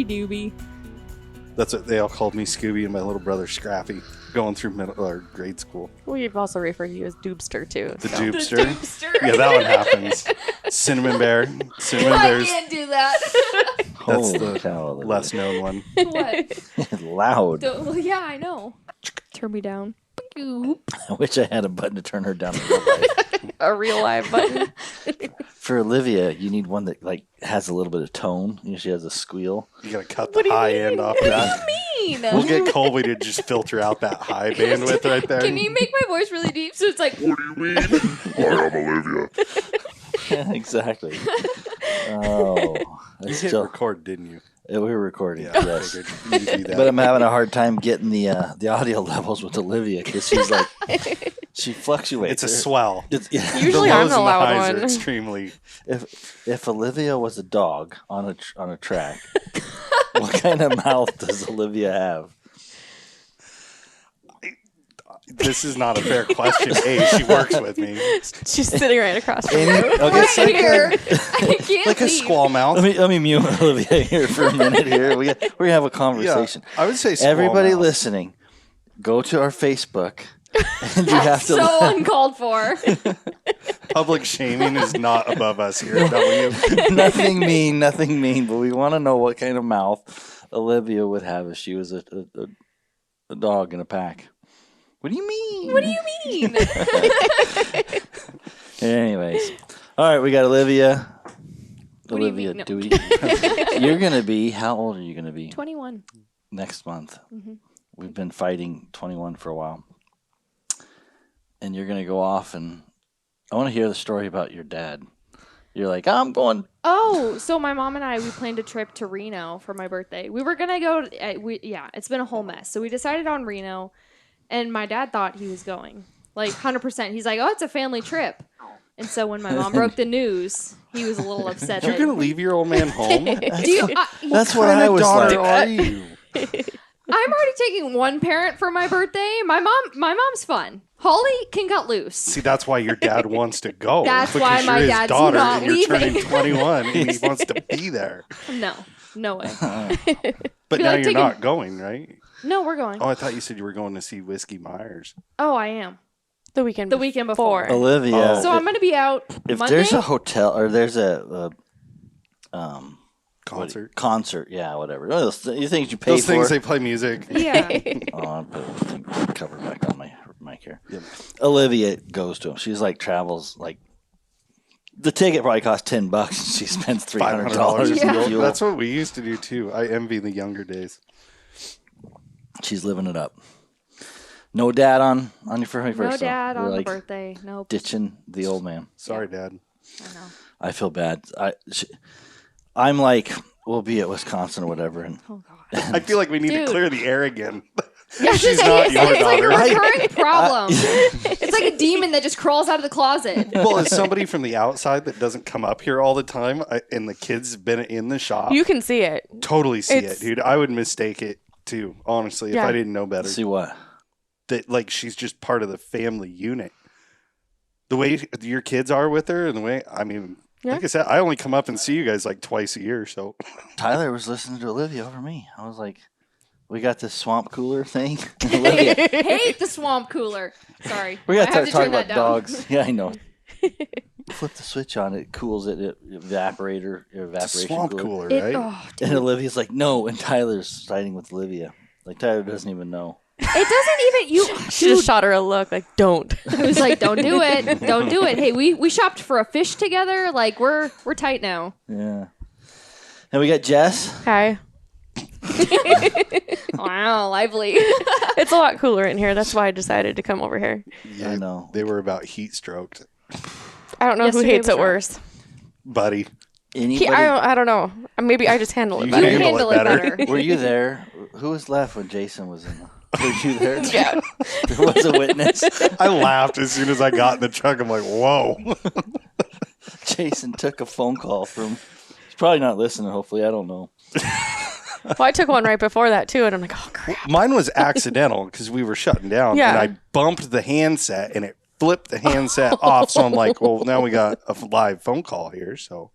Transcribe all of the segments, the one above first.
Doobie. That's what they all called me, Scooby, and my little brother Scrappy, going through middle or grade school. We've also referred to you as Doobster, too. The so. Doobster? The Doobster. Yeah, that one happens. Cinnamon Bear. Cinnamon I Bear's can't do that. That's Holy the cow, Olivia. less known one. What? Loud. Well, yeah, I know. Turn me down. I wish I had a button to turn her down. A real live button. For Olivia, you need one that like has a little bit of tone. You know, she has a squeal. You gotta cut the high end off of that. Mean. We'll get Colby to just filter out that high bandwidth right there. Can you make my voice really deep so it's like, What do you mean? I am Olivia. Yeah, exactly. Oh, You hit record, didn't you? we were recording. Yeah, Yes. I figured you do that. But I'm having a hard time getting the audio levels with Olivia because she's like she fluctuates. It's a swell. Usually the I'm lows the and loud highs one. Are extremely. If Olivia was a dog on a track, what kind of mouth does Olivia have? This is not a fair question. A, she works with me. She's sitting right across from you. Okay, right so here. I can't Like a leave. squall mouth. let me mute Olivia here for a minute. Here we're gonna have a conversation. I would say squall Everybody mouth. listening, go to our Facebook, and you have to. So uncalled for. Public shaming is not above us here at W. nothing mean. But we want to know what kind of mouth Olivia would have if she was a dog in a pack. What do you mean? What do you mean? Anyways, all right, we got Olivia. What do you Olivia mean? No. Dewey. You're gonna be. How old are you gonna be 21. next month? Mm-hmm. We've been fighting 21 for a while, and you're gonna go off, and I want to hear the story about your dad. You're like, I'm going. Oh, so my mom and I, we planned a trip to Reno for my birthday. We were going to go, it's been a whole mess. So we decided on Reno, and my dad thought he was going. Like, 100%. He's like, oh, it's a family trip. And so when my mom broke the news, he was a little upset. You're gonna leave your old man home? Do you, That's what kind I of was daughter like. are you? I'm already taking one parent for my birthday. My mom's fun. Holly can cut loose. See, that's why your dad wants to go. That's because why my you're his dad's daughter not and you're leaving. turning 21 and he wants to be there. No way. But We now like you're taking- not going, right? No, we're going. Oh, I thought you said you were going to see Whiskey Myers. Oh, I am. The weekend before. Olivia. Oh. So I'm going to be out if Monday. there's a hotel or there's a Concert. yeah, whatever. You think you pay Those for? things they play music. Yeah. Oh, I'll put the cover back on my mic here. Yep. Olivia goes to him. She's like travels like the ticket probably costs $10. She spends $300 $500. in Yeah. fuel. That's what we used to do too. I envy the younger days. She's living it up. No dad on your first. No so dad we're on the like birthday. Nope. ditching the old man. Sorry, Dad. I know. I feel bad. I'm like, we'll be at Wisconsin or whatever, and Oh, God. I feel like we need Dude. to clear the air again. Yeah, She's not your it's like a daughter. recurring problem. It's like a demon that just crawls out of the closet. Well, as somebody from the outside that doesn't come up here all the time, and the kids have been in the shop, You can see it. totally see It's- it, dude. I would mistake it too, honestly, if Yeah. I didn't know better. see what. That like she's just part of the family unit. The way your kids are with her, and the way Yeah. like I said, I only come up and see you guys like twice a year. So Tyler was listening to Olivia over me. I was like, we got this swamp cooler thing. Olivia, Hate the swamp cooler. Sorry. we got I have to to talk turn that about down. dogs. Yeah, I know. Flip the switch on, it cools it. Evaporation it's a swamp cooler, It- right? oh, And Olivia's like, no. And Tyler's siding with Olivia. Like, Tyler doesn't even know. it doesn't even you. She just shot her a look like, don't. I was like, don't do it. Don't do it. Hey, we shopped for a fish together. Like we're tight now. Yeah. And we got Jess. Hi. Wow, lively. It's a lot cooler in here. That's why I decided to come over here. Yeah, I know. they were about heat stroked, I don't know who Yesterday hates was it rough. worse. buddy. Anybody? I don't know. Maybe I just handle it You better. handle it better. Were you there? Who was left when Jason was in? Were you there? Yeah. There was a witness. I laughed as soon as I got in the truck. I'm like, whoa. Jason took a phone call from. He's probably not listening. Hopefully, I don't know. Well, I took one right before that too, and I'm like, oh crap. Mine was accidental because we were shutting down, Yeah. and I bumped the handset, and it flipped the handset off. So I'm like, well, now we got a live phone call here. So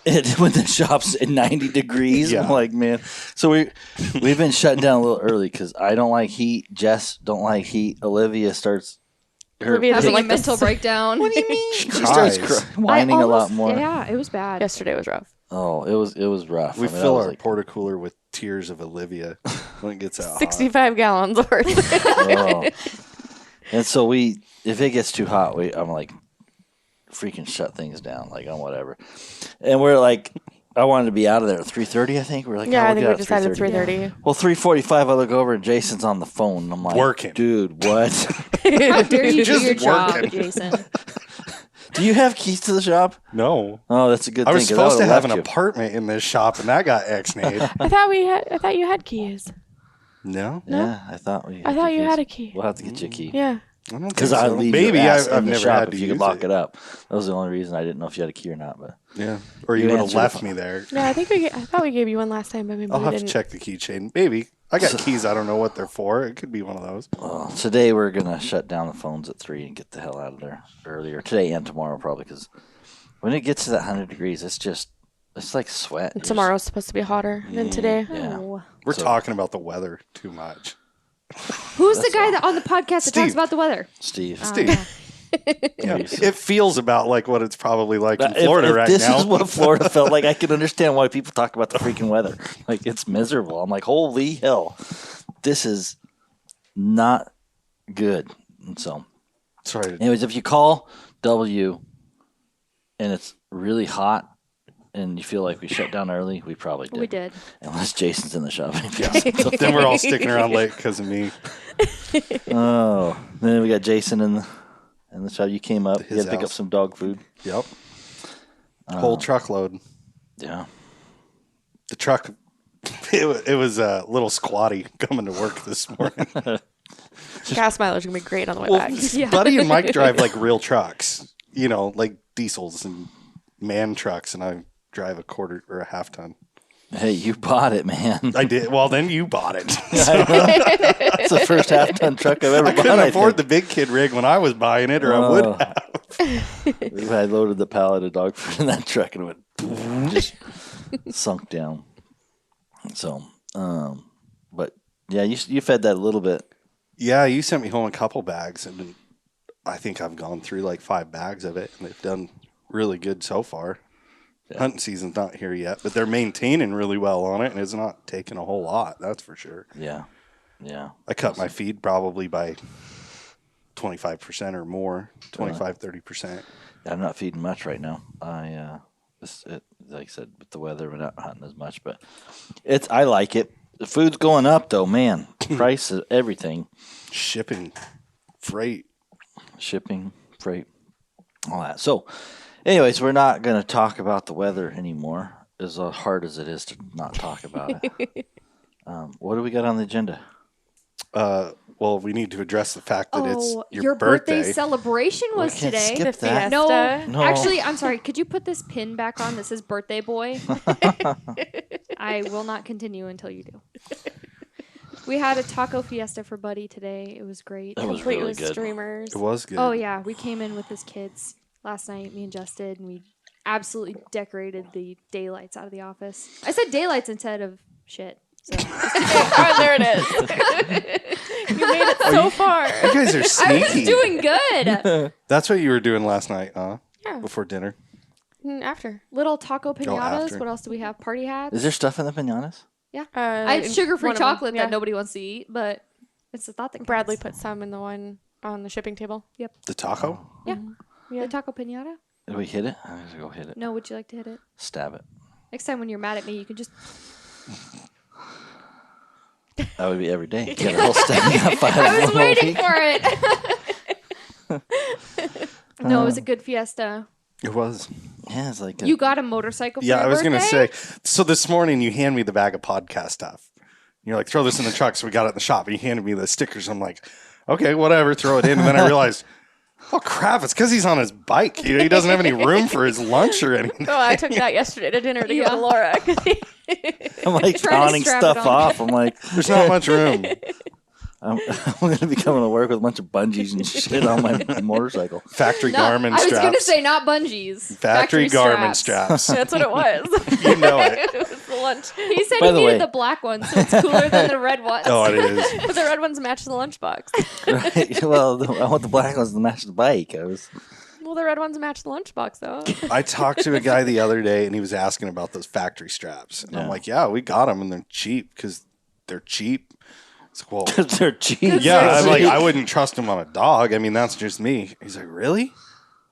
when the shop's at 90 degrees. Yeah. I'm like, man. So we've been shutting down a little early because I don't like heat. Jess don't like heat. Olivia starts. Olivia doesn't Having like a mental breakdown. What do you mean? She starts whining a lot more. Yeah, it was bad. Yesterday was rough. Oh, it was rough. We I mean, fill I was our like, porta cooler with tears of Olivia when it gets out. 65 gallons worth. oh. And so if it gets too hot, I'm like, freaking shut things down, like on whatever. And we're like, I wanted to be out of there at 3:30. I think we're like, Yeah, oh, I think we decided 3:30. 3:30. Well, 3:45, I look over and Jason's on the phone. And I'm like, Working. dude, what? How dare you do Just your job, working. Jason? Do you have keys to the shop? No. Oh, that's a good I thing. was 'cause supposed to would've have an left you. apartment in this shop, and that got ex-nayed. I thought you had keys. No? Yeah, I thought I thought you had a key. We'll have to get you a key. Yeah. I don't Because think I so. leave Maybe your ass I've in the never shop had if to you use could lock it up. That was the only reason I didn't know if you had a key or not. But Yeah. Or You you would have answered the left phone. me there. Yeah, I thought we gave you one last time, but maybe I'll we have didn't. to check the keychain. Maybe. I got keys. I don't know what they're for. It could be one of those. today we're gonna shut down the phones at 3 and get the hell out of there earlier. Today and tomorrow probably because when it gets to that 100 degrees, it's like sweat. And tomorrow's supposed to be hotter than today. Yeah. Oh. We're So- talking about the weather too much. Who's the guy that on the podcast that talks Steve. about the weather? Steve. Steve. Yeah. It feels about like what it's probably like in If- Florida if right this now. is what Florida felt like, I can understand why people talk about the freaking weather. Like, it's miserable. I'm like, holy hell. This is not good. And so, Sorry. anyways, if you call W and it's really hot and you feel like we shut down early, we probably did. We did. Unless Jason's in the shop. Then we're all sticking around late because of me. Oh, then we got Jason in the shop. You came up. You His had to pick up house. some dog food. Yep. Whole truckload. Yeah. The truck, it was a little squatty coming to work this morning. Gas mileage is gonna be great on the way Well, back. Yeah. Buddy and Mike drive like real trucks, like diesels and man trucks, and I drive a quarter or a half ton. Hey, you bought it, man. I did. Well, then you bought it. It's the first half-ton truck I've ever I bought. couldn't I afford think. the big kid rig when I was buying it, or I would have. I loaded the pallet of dog food in that truck and it went just sunk down. So, but yeah, you fed that a little bit. Yeah, you sent me home a couple bags, and I think I've gone through like 5 bags of it, and they've done really good so far. Yeah. Hunting season's not here yet, but they're maintaining really well on it, and it's not taking a whole lot, that's for sure. Yeah, yeah. I cut my feed probably by 25% or more, 25, 30%. I'm not feeding much right now. Like I said, with the weather, we're not hunting as much, but I like it. The food's going up though, man. Price of everything, Shipping, freight. shipping, freight, all that. So, anyways, we're not going to talk about the weather anymore. As hard as it is to not talk about it. What do we got on the agenda? Well, we need to address the fact that it's your your birthday birthday. celebration was can't today. skip The that. fiesta. No, No. actually, I'm sorry. Could you put this pin back on that says birthday boy? I will not continue until you do. We had a taco fiesta for Buddy today. It was great. That was Complete really with good. streamers. It was good. Oh, yeah. We came in with his kids last night, me and Jess did, and we absolutely decorated the daylights out of the office. I said daylights instead of shit. So. Oh, there it is. You made it so far. You guys are I was sneaky. doing good. That's what you were doing last night, huh? Yeah. Before dinner. After. Little taco pinatas. after. What else do we have? Party hats. Is there stuff in the pinatas? I had sugar-free one of them, chocolate yeah. that nobody wants to eat, but it's the thought that counts. Bradley put some in the one on the shipping table. The taco? Yeah. Yeah. The taco pinata? Did we hit it? I'm going to go hit it. No, would you like to hit it? Stab it. Next time when you're mad at me, you can just... That would be every day. Get a whole stabbing up 5 I was a waiting week. for it. No, it was a good fiesta. It was. Yeah, it's like You got a motorcycle for Yeah, your I was going to birthday? say. So this morning you hand me the bag of podcast stuff. You're like, throw this in the truck. So we got it in the shop. And you handed me the stickers. I'm like, okay, whatever. Throw it in. And then I realized, oh, crap. It's because he's on his bike. He doesn't have any room for his lunch or anything. Oh, I took that yesterday to dinner to give Yeah. to Laura. I'm like Try to counting strap it stuff on. off. I'm like, There's not much room. I'm going to be coming to work with a bunch of bungees and shit on my motorcycle. Factory No, garment I was straps. going to say not bungees. Factory garment straps. That's what it was. You know it. It was the lunch. He said By he the needed way- the black ones, so it's cooler than the red ones. Oh, it is. But the red ones match the lunchbox. Right? Well, I want the black ones to match the bike. Well, the red ones match the lunchbox, though. I talked to a guy the other day, and he was asking about those factory straps. And I'm Yeah. like, yeah, we got them, and they're cheap because they're cheap. It's like, well, They're cheap. yeah, I'm like, I wouldn't trust them on a dog. I mean, that's just me. He's like, really?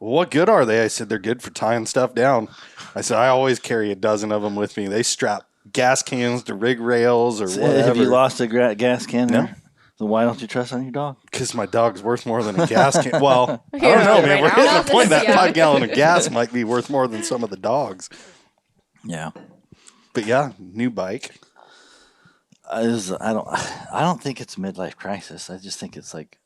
Well, what good are they? I said, they're good for tying stuff down. I said, I always carry a dozen of them with me. They strap gas cans to rig rails or whatever. Have you lost a gas can? No. There? Then why don't you trust on your dog? Because my dog's worth more than a gas can. Well, I Here, don't know, man. right We're now. hitting Not the point this- that yeah. 5 gallon of gas might be worth more than some of the dogs. Yeah. But yeah, new bike. I don't think it's a midlife crisis. I just think it's like,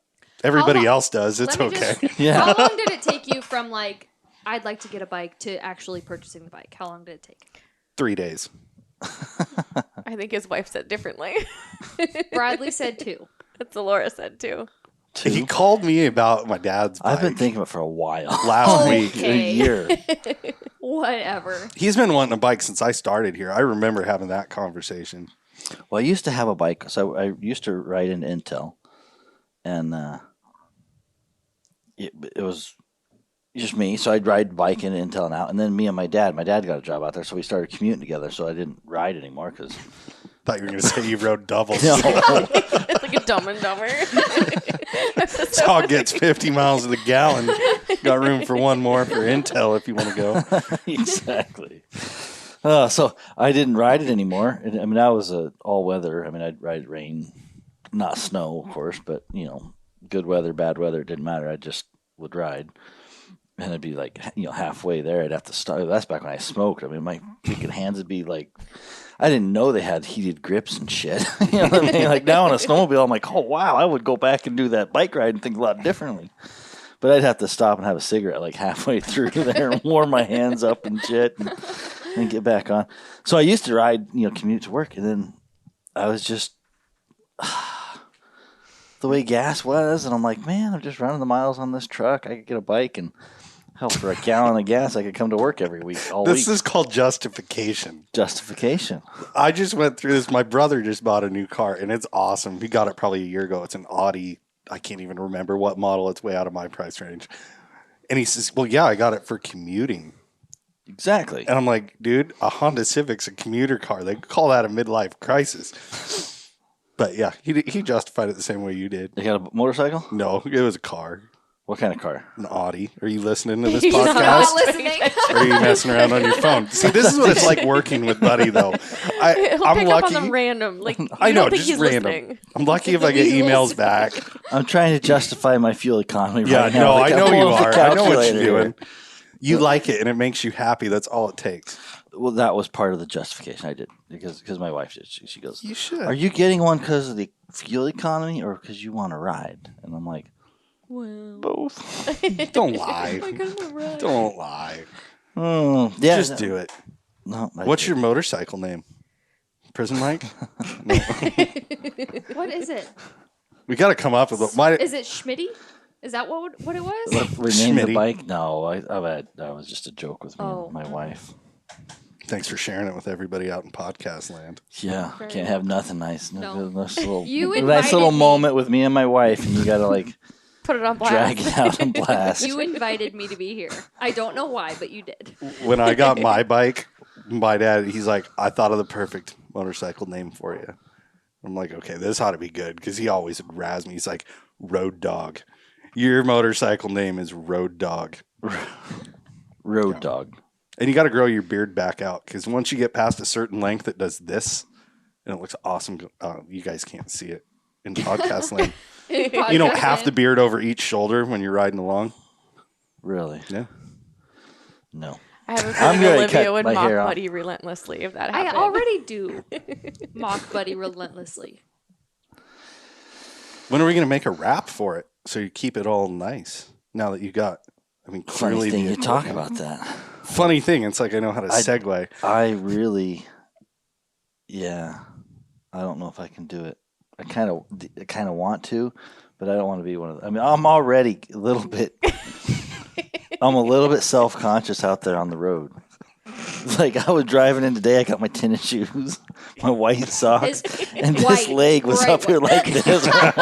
Everybody long- else does. It's Let me okay. just- yeah. How long did it take you from like, I'd like to get a bike to actually purchasing the bike? How long did it take? 3 days. I think his wife said differently. Bradley said 2. That's what Laura said, too. He called me about my dad's bike I've been thinking about it for a while. last week. Okay. A year. Whatever. He's been wanting a bike since I started here. I remember having that conversation. Well, I used to have a bike, so I used to ride into Intel, and it was just me. So I'd ride bike into Intel and out, and then me and my dad got a job out there, so we started commuting together. So I didn't ride anymore because Thought you were going to say you rode doubles. It's like a Dumb and Dumber. Dog gets 50 miles to the gallon. Got room for one more for Intel if you want to go. exactly. So I didn't ride it anymore. I mean, that was all weather. I mean, I'd ride rain, not snow, of course, but good weather, bad weather, it didn't matter. I just would ride. And it'd be like, halfway there, I'd have to stop. That's back when I smoked. I mean, my freaking hands would be like, I didn't know they had heated grips and shit. You know what I mean? Like now on a snowmobile, I'm like, oh, wow, I would go back and do that bike ride and think a lot differently. But I'd have to stop and have a cigarette like halfway through there and warm my hands up and shit and get back on. So I used to ride, commute to work. And then I was just the way gas was. And I'm like, man, I'm just running the miles on this truck. I could get a bike and hell, for a gallon of gas, I could come to work every week, all This week. is called justification. Justification. I just went through this. My brother just bought a new car, and it's awesome. He got it probably a year ago. It's an Audi. I can't even remember what model. It's way out of my price range. And he says, well, yeah, I got it for commuting. Exactly. And I'm like, dude, a Honda Civic's a commuter car. They call that a midlife crisis. But yeah, he justified it the same way you did. You got a motorcycle? No, it was a car, What kind of car? an Audi. Are you listening to this He's not podcast? listening. Or are you messing around on your phone? See, this is what it's like working with Buddy, though. He'll I'm pick lucky. up on the random. Like, I you know, don't think just he's random. listening. I'm lucky if I get He's emails listening. back. I'm trying to justify my fuel economy Yeah, right now. no, Like, I I'm know you pulling up are. the I know what calculator you're here. doing. You like it, and it makes you happy. That's all it takes. Well, that was part of the justification I did because my wife did. She goes, You should. "Are you getting one because of the fuel economy or because you want to ride?" And I'm like, Well, Both. Don't lie. I couldn't ride. Don't lie. "Yeah, Just do it. No, What's your motorcycle name? Prison Mike? No. What is it? We got to come up with a, why. Is it Schmitty? Is that what it was? We named the Schmitty. bike? No, that was just a joke with me Oh. and my wife. Thanks for sharing it with everybody out in podcast land. Yeah, Very can't have nothing nice. No. Nice little, You nice invited little me. moment with me and my wife, and you got to like Put it on drag blast. it out and blast. You invited me to be here. I don't know why, but you did. When I got my bike, my dad, he's like, I thought of the perfect motorcycle name for you. I'm like, okay, this ought to be good because he always would razz me. He's like, Road Dog. Your motorcycle name is Road Dog. Road dog. And you got to grow your beard back out because once you get past a certain length, it does this and it looks awesome. You guys can't see it in podcast land. You know, half the beard over each shoulder when you're riding along. Really? Yeah. No. I have a I'm feeling gonna Olivia cut would my mock hair off. Buddy relentlessly if that I happened. already do mock Buddy relentlessly. When are we going to make a wrap for it so you keep it all nice now that you got, I mean, Funny clearly thing the you talk about that. funny thing. It's like I know how to segue. I really, yeah, I don't know if I can do it. I kind of want to, but I don't want to be one of them. I mean, I'm already a little bit. I'm a little bit self-conscious out there on the road. Like I was driving in today, I got my tennis shoes, my white socks, and this leg was up here like this. Your pale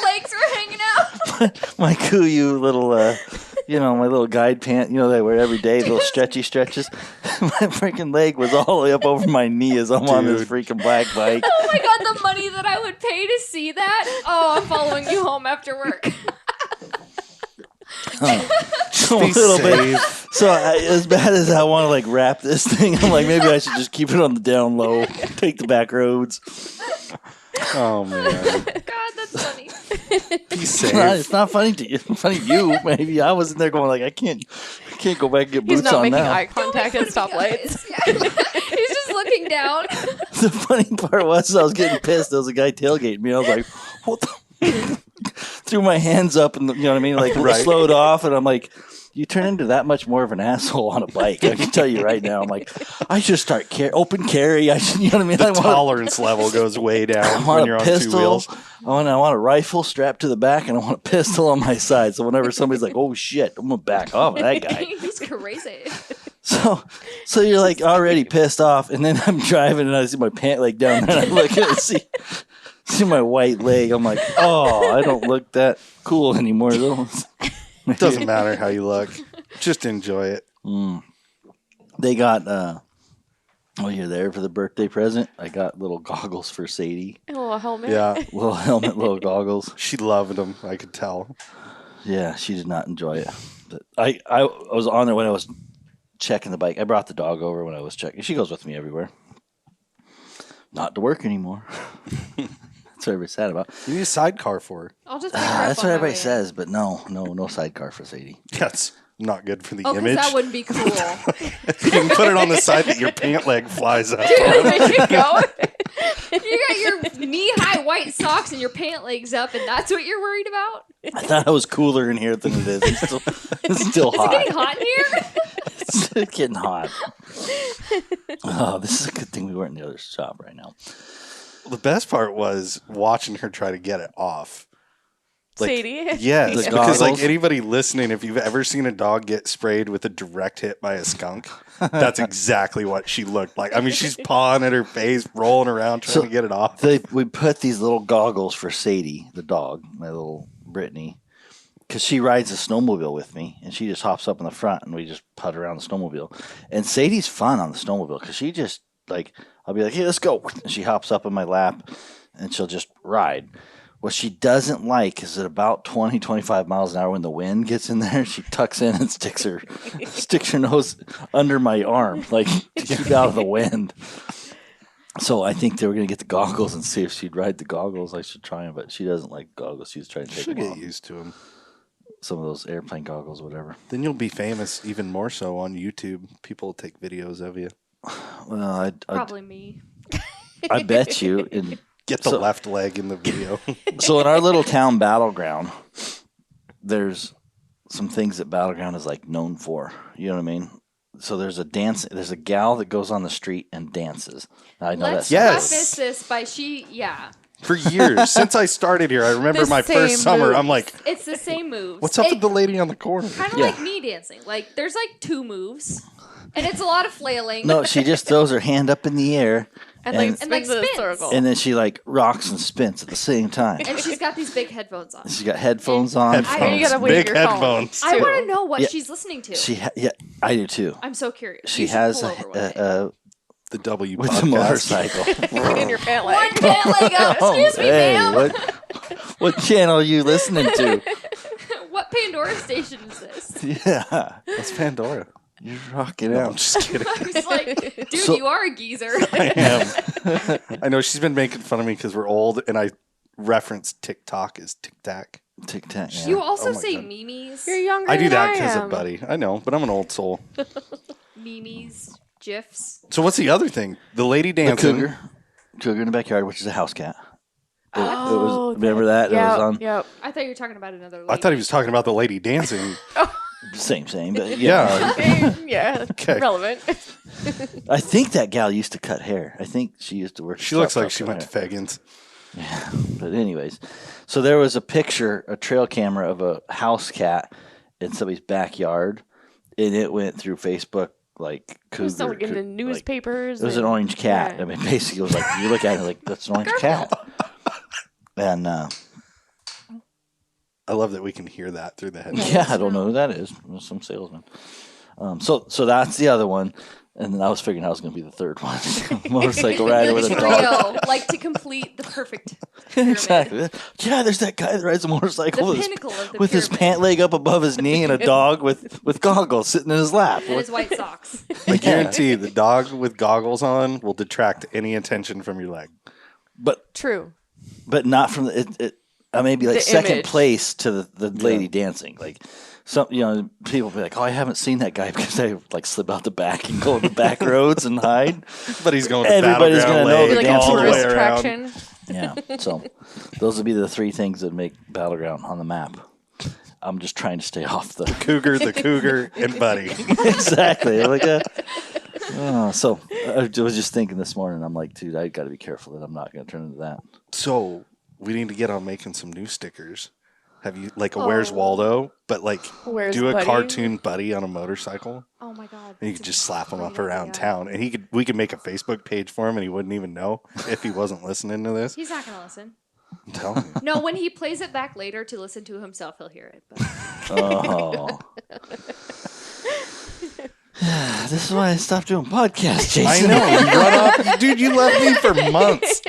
legs were hanging out. My Kuyu little, my little guide pant, that I wear every day, little stretchy stretches. My freaking leg was all the way up over my knee as I'm on this freaking black bike. Oh my god, the money that I would pay to see that. Oh, I'm following you home after work. So a little bit. So as bad as I want to like wrap this thing, I'm like maybe I should just keep it on the down low, take the back roads. Oh man, God, that's funny. be safe. It's not funny to you. It's funny to you. Maybe I was in there going like I can't go back and get He's boots not on making now. eye contact at stoplights. He's just looking down. The funny part was I was getting pissed. There was a guy tailgating me. I was like, what the? Threw my hands up and you know what I mean, like Right. slowed off, and I'm like, you turn into that much more of an asshole on a bike. I can tell you right now. I'm like, I should start open carry. I should, you know what I mean? The I want, tolerance level goes way I down want when a you're on pistol. 2 wheels. I want a rifle strapped to the back, and I want a pistol on my side. So whenever somebody's like, "Oh shit," I'm gonna back off of that guy. He's crazy. So you're like already pissed off, and then I'm driving and I see my pant leg down there, and I look at it, see my white leg. I'm like, oh, I don't look that cool anymore. It doesn't matter how you look. Just enjoy it. They got you're there for the birthday present. I got little goggles for Sadie. A little helmet. Yeah, Little helmet, little goggles. she loved them. I could tell. Yeah, she did not enjoy it. But I was on there when I was checking the bike. I brought the dog over when I was checking. She goes with me everywhere. Not to work anymore. That's what everybody's sad about. You need a sidecar for her. I'll just pick her up That's on what my everybody way in. says, but no sidecar for Sadie. That's not good for the Oh, because image. that wouldn't be cool. You can put it on the side that your pant leg flies up. There you go. You got your knee-high white socks and your pant legs up, and that's what you're worried about? I thought it was cooler in here than it is. It's still Is it hot. getting hot in here? It's getting hot. Oh, this is a good thing we weren't in the other shop right now. The best part was watching her try to get it off. Like, Sadie. Yes, The because like goggles. anybody listening, if you've ever seen a dog get sprayed with a direct hit by a skunk, that's exactly what she looked like. I mean, she's pawing at her face, rolling around, trying to get it off. We put these little goggles for Sadie, the dog, my little Brittany, because she rides a snowmobile with me, and she just hops up in the front, and we just put around the snowmobile. And Sadie's fun on the snowmobile because she just like I'll be like, "Hey, let's go," and she hops up in my lap, and she'll just ride. What she doesn't like is at about 20, 25 miles an hour when the wind gets in there, she tucks in and sticks her nose under my arm, like to keep out of the wind. So I think they were going to get the goggles and see if she'd ride the goggles. I should try them, but she doesn't like goggles. She's trying to take She'll them get off. used to them. Some of those airplane goggles, whatever. Then you'll be famous even more so on YouTube. People will take videos of you. Well, Probably me. I bet you. Get the So- left leg in the video. So in our little town Battleground, there's some things that Battleground is like known for. You know what I mean? So there's a gal that goes on the street and dances. I know Let's that's Yes. preface this by For years, since I started here, I remember The my first same summer. moves. I'm like, it's the same moves. what's up with the lady on the corner? Kind of Yeah. like me dancing. Like, there's like 2 moves, and it's a lot of flailing. No, she just throws her hand up in the air And like And- spins like in a spins. circle. and then she like rocks and spins at the same time. And she's got these big headphones on. She's got headphones on. Headphones. And you gotta wave Big your phone. headphones. I too. want to know what Yeah. she's listening to. Yeah, I do too. I'm so curious. She You should has pull a, over one day. The W with podcast. the motorcycle. in your pant One leg. pant leg up. Excuse me, hey, ma'am. what channel are you listening to? What Pandora station is this? Yeah, That's Pandora. you're rocking No, I'm out. just kidding. I was like, dude, So- you are a geezer. I am. I know she's been making fun of me because we're old, and I reference TikTok as Tic Tac. Tic Tac. Yeah. You also Oh my say God. memes. You're younger I do than that I because am. of Buddy. I know, but I'm an old soul. Memes, GIFs. So what's the other thing? The lady The dancing. cougar in the backyard, which is a house cat. It Oh, was, remember that? It was on. Yep. I thought you were talking about another lady. I thought he was talking about the lady dancing. Same, but Yeah. Yeah. Okay. Relevant. I think that gal used to cut hair. I think she used to work. She looks like she went to Fagans. Yeah, but anyways, so there was a picture, a trail camera of a house cat in somebody's backyard, and it went through Facebook like It was cougar. like in the newspapers. It was an and- orange cat. yeah. I mean, basically, it was like you look at it like that's an orange cat, and I love that we can hear that through the headphones. yeah, I don't know who that is. It was some salesman. So that's the other one, and then I was figuring out it was going to be the third one, motorcycle rider with a dog. Trio, like to complete the perfect pyramid. Exactly. Yeah, there's that guy that rides a motorcycle The with, pinnacle of the with his pyramid. pant leg up above his knee and a dog with goggles sitting in his lap. And his white socks. I guarantee the dog with goggles on will detract any attention from your leg. But True. not from maybe like The second image. place to the lady dancing. Like some people be like, oh, I haven't seen that guy because they like slip out the back and go on the back roads and hide. But he's going to Everybody's Battleground gonna know Lake the Like a dancing all the way tourist around. attraction. Yeah. So those would be the three things that make Battleground on the map. I'm just trying to stay off the The cougar, and Buddy. exactly. Like so I was just thinking this morning. I'm like, dude, I got to be careful that I'm not going to turn into that. So we need to get on making some new stickers. Have you like a Where's Waldo, but like Where's do a Buddy? cartoon Buddy on a motorcycle, Oh my god. and you that's could a just slap him up great around idea. town, and we could make a Facebook page for him, and he wouldn't even know if he wasn't listening to this. He's not gonna listen. I'm telling you. No, when he plays it back later to listen to himself, he'll hear it. But Oh. This is why I stopped doing podcasts, Jason. I know. You run off, dude. You left me for months.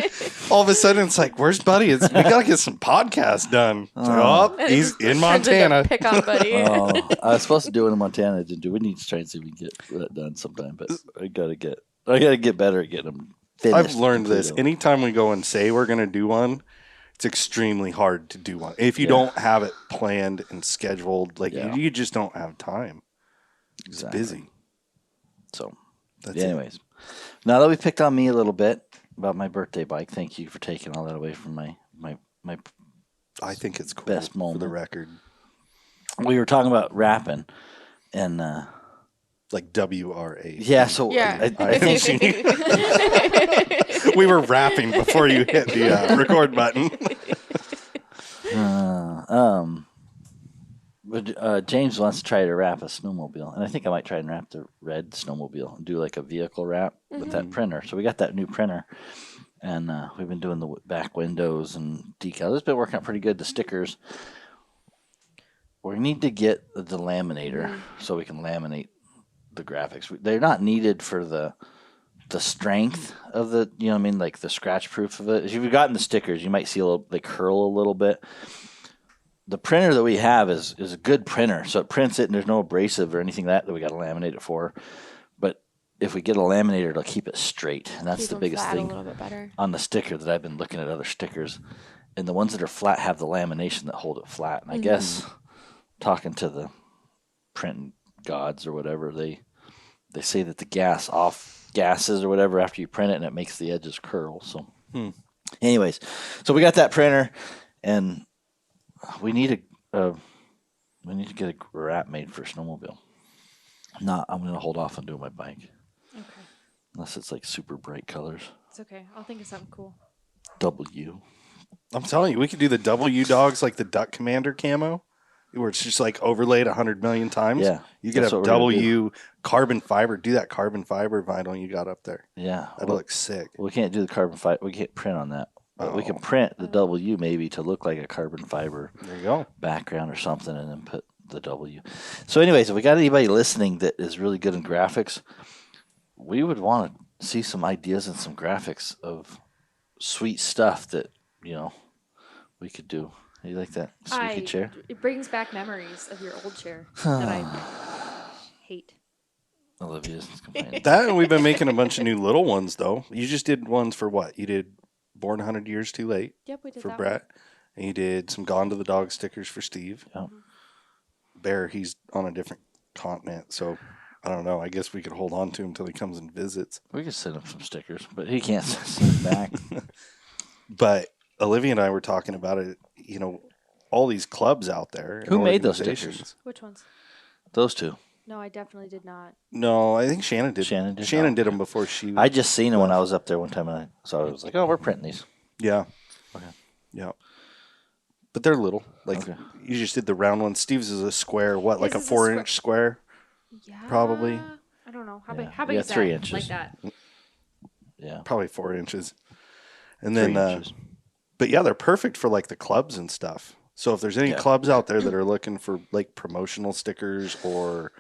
All of a sudden, it's like, "Where's Buddy? We gotta get some podcasts done." It's like, oh, he's in Turns into Montana. Pick on Buddy. Oh, I was supposed to do it in Montana. I didn't do. We need to try and see if we can get that done sometime. But I gotta get better at getting them finished. I've learned this. completely. Anytime we go and say we're gonna do one, it's extremely hard to do one. If you Yeah. don't have it planned and scheduled, like Yeah. you just don't have time. It's Exactly. busy. So, That's anyways, now that we picked on me a little bit about my birthday bike, thank you for taking all that away from my. I think it's cool. Best for moment. the record, We were talking about rapping, and like WRA. yeah. So Yeah. I think We were rapping before you hit the record button. But James wants to try to wrap a snowmobile, and I think I might try and wrap the red snowmobile and do like a vehicle wrap with that printer. So we got that new printer, and we've been doing the back windows and decals. It's been working out pretty good. The stickers. We need to get the laminator so we can laminate the graphics. They're not needed for the strength of the, you know what I mean, like the scratch proof of it. If you've gotten the stickers, you might see they curl a little bit. The printer that we have is a good printer, so it prints it, and there's no abrasive or anything that we got to laminate it for. But if we get a laminator, it'll keep it straight, and that's Keep the them biggest flat thing A little bit better. on the sticker that I've been looking at other stickers, and the ones that are flat have the lamination that hold it flat. And I guess talking to the print gods or whatever, they say that the gases or whatever after you print it, and it makes the edges curl. So, anyways, so we got that printer, and we need to get a wrap made for a snowmobile. I'm gonna hold off on doing my bike okay, unless it's like super bright colors. it's okay. I'll think of something cool. W. I'm telling you, we could do the W dogs like the Duck Commander camo, where it's just like overlaid 100 million times. Yeah, You could that's have what we're gonna W carbon fiber. Do that carbon fiber vinyl you got up there. Yeah, That'd look sick. well, we can't do the carbon fiber. We can't print on that. But we can print the W maybe to look like a carbon fiber There you go. background or something, and then put the W. So, anyways, if we got anybody listening that is really good in graphics, we would want to see some ideas and some graphics of sweet stuff that we could do. You like that squeaky chair? It brings back memories of your old chair that I hate. Olivia's complaining. That, and we've been making a bunch of new little ones though. You just did ones for what? You did Born 100 Years Too Late Yep, we did for that Brett, and you did some Gone to the Dog stickers for Steve. Yeah. Bear, he's on a different continent, so I don't know. I guess we could hold on to him until he comes and visits. We could send him some stickers, but he can't send them back. But Olivia and I were talking about it. All these clubs out there. and Who made those organizations. stickers? Which ones? Those two. No, I definitely did not. No, I think Shannon did. Shannon did? Shannon Oh, did okay. them before she. I just seen them when I was up there one time, and so I was like, "Oh, we're printing these." Yeah. Okay. Yeah. But they're little. Like Okay. you just did the round one. Steve's is a square. What, like His a is a 4-inch square? Yeah. Probably. I don't know. How Yeah. big? How big Yeah, is 3 that? inches. Like that. Yeah. Probably 4 inches. And 3 then, inches. but yeah, they're perfect for like the clubs and stuff. So if there's any Yeah. clubs out there that are looking for like promotional stickers or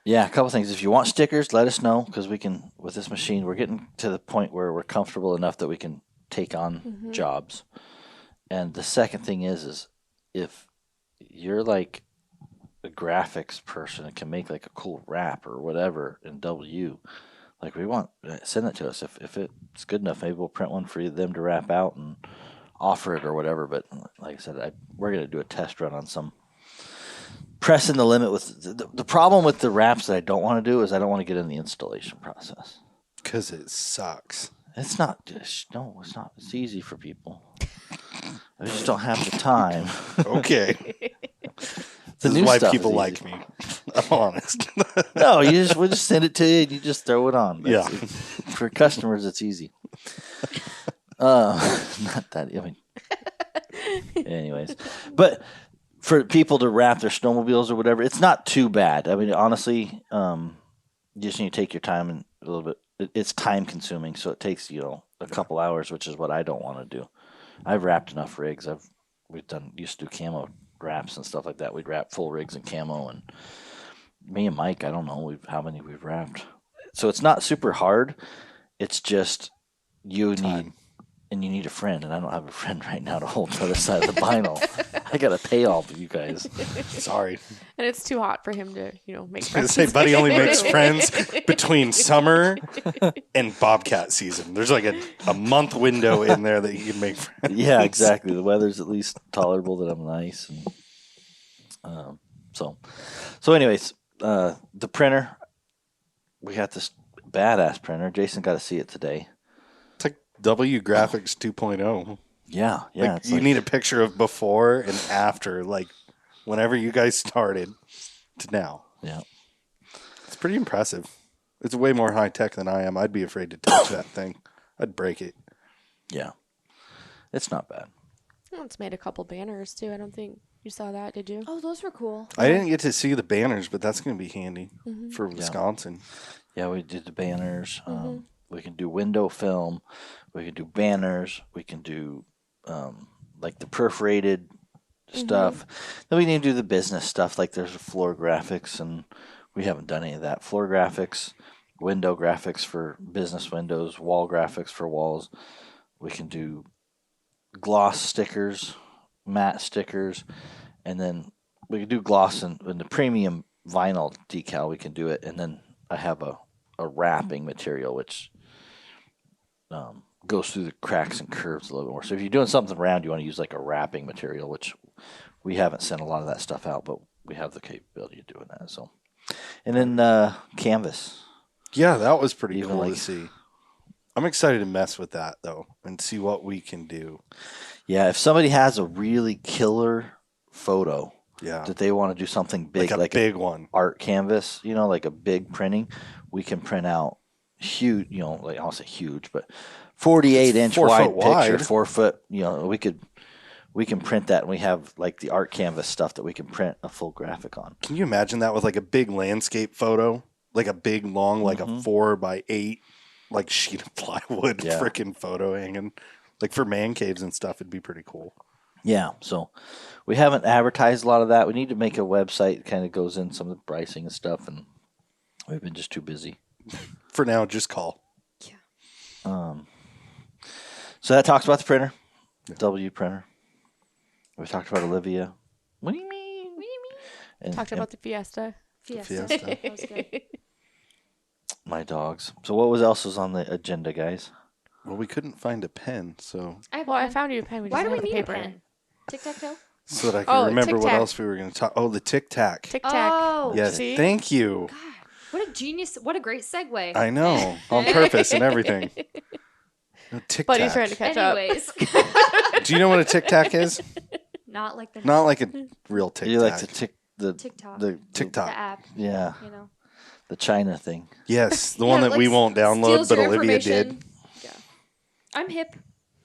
Yeah, a couple things. If you want stickers, let us know because we can. With this machine, we're getting to the point where we're comfortable enough that we can take on jobs. And the second thing is if you're like a graphics person and can make like a cool wrap or whatever in W, like we want, send it to us. If it's good enough, maybe we'll print one for them to wrap out and offer it or whatever. But like I said, we're going to do a test run on some. Pressing the limit with the problem with the wraps that I don't want to do is I don't want to get in the installation process. because it sucks. It's not just no, it's not. It's easy for people. I just don't have the time. Okay. The This new is why stuff people is like easy. me. I'm honest. No, we'll just send it to you and you just throw it on. Yeah. For customers, it's easy. Not that. I mean, anyways, but for people to wrap their snowmobiles or whatever, it's not too bad. I mean, honestly, you just need to take your time and a little bit. It's time consuming, so it takes a couple hours, which is what I don't want to do. I've wrapped enough rigs. Used to do camo wraps and stuff like that. We'd wrap full rigs in camo, and me and Mike, I don't know how many we've wrapped. So it's not super hard. It's just you need a friend, and I don't have a friend right now to hold the other side of the vinyl. I gotta pay all of you guys. Sorry. And it's too hot for him to, make I was friends. going to say, Buddy only makes friends between summer and Bobcat season. There's like a month window in there that he can make friends. Yeah, exactly. The weather's at least tolerable that I'm nice, and so anyways, the printer. We got this badass printer. Jason got to see it today. It's like W Graphics 2.0. Yeah. Like you need a picture of before and after, like whenever you guys started to now. Yeah. It's pretty impressive. It's way more high tech than I am. I'd be afraid to touch that thing. I'd break it. Yeah. It's not bad. Well, it's made a couple banners too. I don't think you saw that, did you? Oh, those were cool. I didn't get to see the banners, but that's going to be handy for Wisconsin. Yeah, we did the banners. We can do window film. We can do banners. We can do like the perforated stuff. Then we need to do the business stuff. Like there's floor graphics, and we haven't done any of that. Floor graphics, window graphics for business windows, wall graphics for walls. We can do gloss stickers, matte stickers, and then we can do gloss and the premium vinyl decal. We can do it, and then I have a wrapping material which goes through the cracks and curves a little bit more. So if you're doing something round, you want to use like a wrapping material, which we haven't sent a lot of that stuff out, but we have the capability of doing that. So, and then canvas. Yeah, that was pretty Even cool like- to see. I'm excited to mess with that though and see what we can do. Yeah, if somebody has a really killer photo Yeah, that they want to do something big, like a big one. art canvas, like a big printing, we can print out huge, like I'll say huge, but 48-inch 4 wide foot wide. picture, 4 foot. We can print that, and we have like the art canvas stuff that we can print a full graphic on. Can you imagine that with like a big landscape photo, like a big long, like a 4x8, like sheet of plywood, freaking photo hanging, like for man caves and stuff? It'd be pretty cool. Yeah, so we haven't advertised a lot of that. We need to make a website that kind of goes in some of the pricing and stuff, and we've been just too busy. For now, just call. So that talks about the printer, W printer. We talked about Olivia. What do you mean? And, Talked about the Fiesta. Fiesta. Fiesta. That was good. my dogs. So what else was on the agenda, guys? Well, we couldn't find a pen, so I found you a pen. We Why just do we have the need a paper. pen? Tic-tac-toe? that I can Oh, remember what tic-tac. else we were going to talk. Oh, the Tic Tac. Tic Tac. Oh. Yes, See? thank you. God, what a genius. What a great segue. I know, on purpose and everything. No, Tic But he's trying to Tac. catch up. Anyways. Do you know what a Tic Tac is? Not like the... Not like a real Tic You like the Tac. tic TikTok. the TikTok. The app, yeah, you know. the China thing. Yes, the Yeah, one that like, we won't download, steals but your Olivia information. did. Yeah. I'm hip.